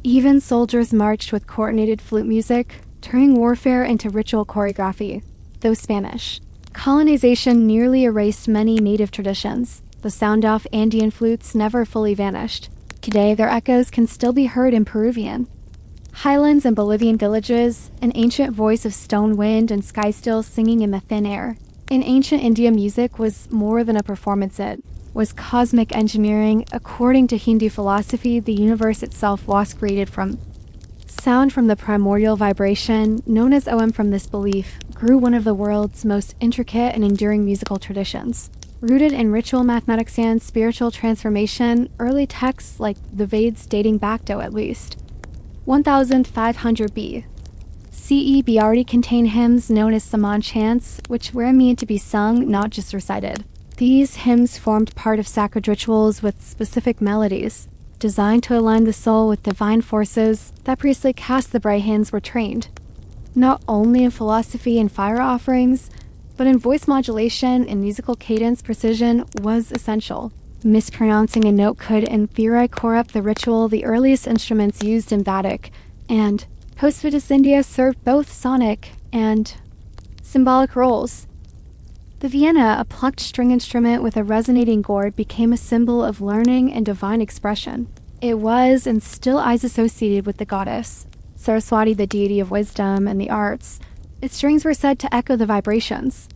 Even soldiers marched with coordinated flute music, turning warfare into ritual choreography. Though Spanish colonization nearly erased many native traditions, the sound-off Andean flutes never fully vanished. Today, their echoes can still be heard in Peruvian highlands and Bolivian villages, an ancient voice of stone, wind, and sky still singing in the thin air. In ancient India, music was more than a performance, it was cosmic engineering. According to Hindu philosophy, the universe itself was created from sound. From the primordial vibration, known as Om. From this belief grew one of the world's most intricate and enduring musical traditions. Rooted in ritual, mathematics, and spiritual transformation, early texts like the Vedas dating back to at least 1500 CE already contain hymns known as Saman chants, which were meant to be sung, not just recited. These hymns formed part of sacred rituals with specific melodies, designed to align the soul with divine forces. That priestly caste, the Brahmins, were trained not only in philosophy and fire offerings, but in voice modulation and musical cadence. Precision was essential. Mispronouncing a note could, in theory, corrupt the ritual. The earliest instruments used in Vedic and post-Vedas India served both sonic and symbolic roles. The Vienna, a plucked string instrument with a resonating gourd, became a symbol of learning and divine expression. It was and still is associated with the goddess Saraswati, the deity of wisdom and the arts. Its strings were said to echo the vibrations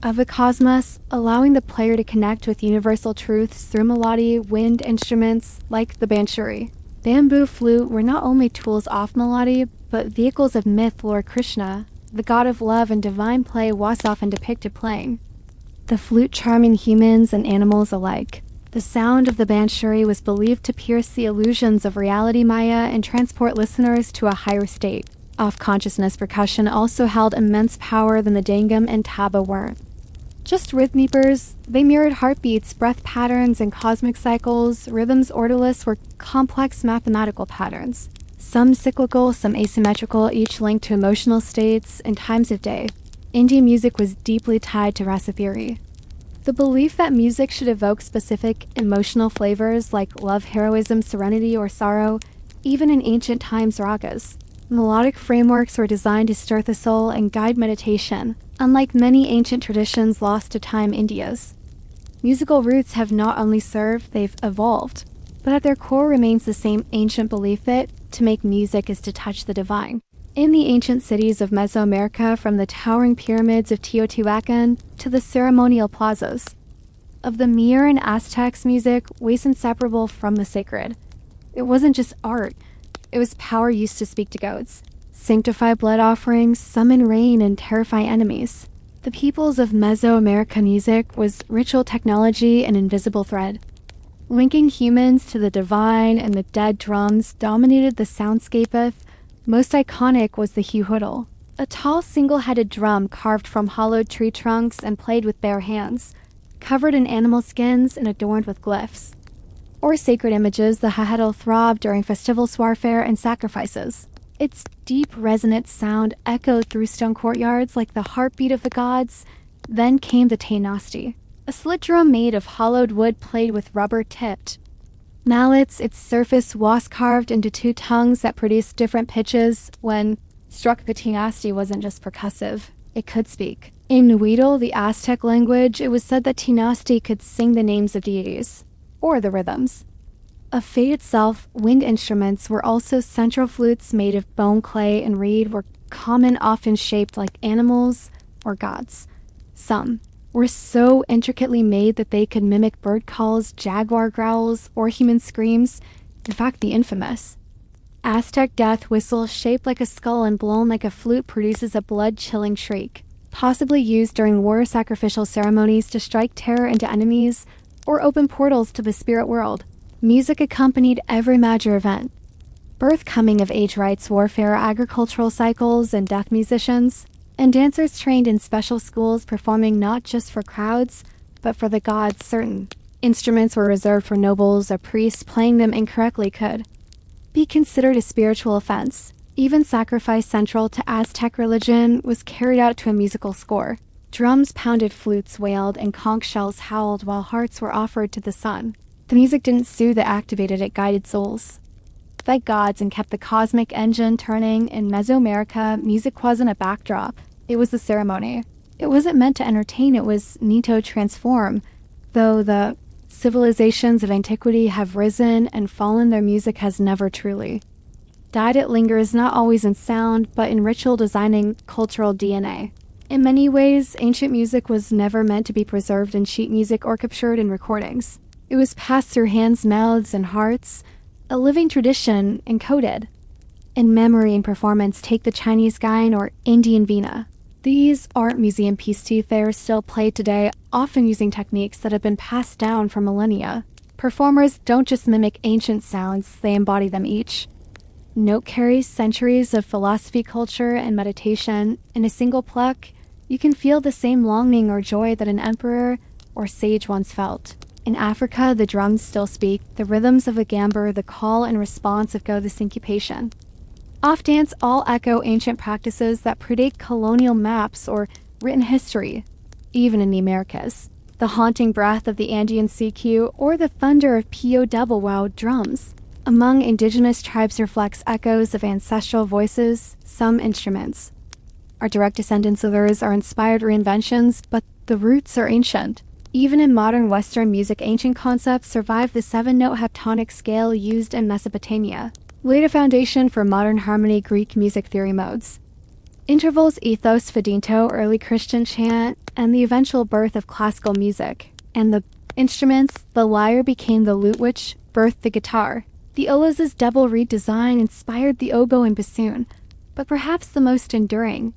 of the cosmos, allowing the player to connect with universal truths through melody. Wind instruments like the banshuri, bamboo flute were not only tools of melody, but vehicles of myth. Lord Krishna, the god of love and divine play, was often depicted playing the flute, charming humans and animals alike. The sound of the banshuri was believed to pierce the illusions of reality Maya and transport listeners to a higher state of consciousness. Percussion also held immense power than the dangam and taba weren't just rhythmipers. They mirrored heartbeats, breath patterns, and cosmic cycles. Rhythms orderless were complex mathematical patterns. Some cyclical, some asymmetrical, each linked to emotional states and times of day. Indian music was deeply tied to rasa theory. The belief that music should evoke specific emotional flavors like love, heroism, serenity, or sorrow, even in ancient times ragas. Melodic frameworks were designed to stir the soul and guide meditation, unlike many ancient traditions lost to time India's. Musical roots have not only served, they've evolved, but at their core remains the same ancient belief that to make music is to touch the divine. In the ancient cities of Mesoamerica, from the towering pyramids of Teotihuacan to the ceremonial plazas of the Mir and Aztecs, music was inseparable from the sacred. It wasn't just art, it was power used to speak to gods, sanctify blood offerings, summon rain, and terrify enemies. The peoples of Mesoamerica music was ritual technology and invisible thread. Linking humans to the divine and the dead drums dominated the soundscape. Most iconic was the huhudal, a tall single-headed drum carved from hollowed tree trunks and played with bare hands, covered in animal skins and adorned with glyphs. Or sacred images, the hahedal throbbed during festival warfare and sacrifices. Its deep, resonant sound echoed through stone courtyards like the heartbeat of the gods. Then came the tainasti, a slit drum made of hollowed wood played with rubber-tipped mallets, its surface was carved into two tongues that produced different pitches. When struck, the tainasti wasn't just percussive, it could speak. In Huitl, the Aztec language, it was said that tainasti could sing the names of deities, or the rhythms. Of fate itself, wind instruments were also central flutes made of bone, clay, and reed were common, often shaped like animals or gods. Some were so intricately made that they could mimic bird calls, jaguar growls, or human screams. In fact, the infamous Aztec death whistle, shaped like a skull and blown like a flute, produces a blood-chilling shriek, possibly used during war sacrificial ceremonies to strike terror into enemies or open portals to the spirit world. Music accompanied every major event: birth, coming of age rites, warfare, agricultural cycles, and death musicians, and dancers trained in special schools performing not just for crowds, but for the gods. Certain instruments were reserved for nobles or priests. Playing them incorrectly could be considered a spiritual offense. Even sacrifice central to Aztec religion was carried out to a musical score. Drums pounded, flutes wailed, and conch shells howled while hearts were offered to the sun. The music didn't soothe, it activated, it guided souls, thanked gods, and kept the cosmic engine turning. In Mesoamerica, music wasn't a backdrop, it was the ceremony. It wasn't meant to entertain, it was meant to transform. Though the civilizations of antiquity have risen and fallen, their music has never truly died. It lingers, not always in sound, but in ritual designing cultural DNA. In many ways, ancient music was never meant to be preserved in sheet music or captured in recordings. It was passed through hands, mouths, and hearts, a living tradition encoded in memory and performance. Take the Chinese gain or Indian veena. These aren't museum pieces, they are still played today, often using techniques that have been passed down for millennia. Performers don't just mimic ancient sounds, they embody them. Each note carries centuries of philosophy, culture, and meditation. In a single pluck, you can feel the same longing or joy that an emperor or sage once felt. In Africa, the drums still speak, the rhythms of the gamber, the call and response of go, the syncopation. Off dance all echo ancient practices that predate colonial maps or written history. Even in the Americas, the haunting breath of the Andean CQ or the thunder of PO double wow drums among indigenous tribes reflects echoes of ancestral voices. Some instruments are direct descendants of theirs, are inspired reinventions, but the roots are ancient. Even in modern Western music, ancient concepts survive. The 7-note heptonic scale used in Mesopotamia laid a foundation for modern harmony. Greek music theory modes, intervals, ethos, fadinto, early Christian chant, and the eventual birth of classical music. And the instruments, the lyre became the lute, which birthed the guitar. The ola's double reed design inspired the oboe and bassoon. But perhaps the most enduring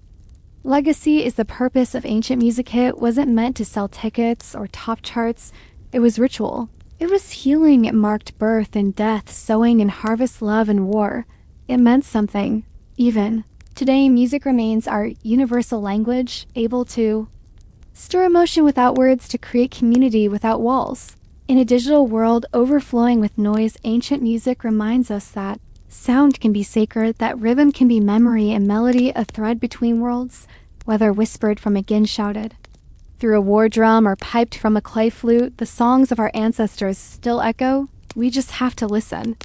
legacy is the purpose of ancient music. It wasn't meant to sell tickets or top charts. It was ritual. It was healing. It marked birth and death, sowing and harvest, love and war. It meant something. Even today, music remains our universal language, able to Stir emotion without words to create community without walls. In a digital world overflowing with noise, ancient music reminds us that sound can be sacred, that rhythm can be memory, and melody a thread between worlds, whether whispered from again shouted. Through a war drum or piped from a clay flute, the songs of our ancestors still echo. We just have to listen.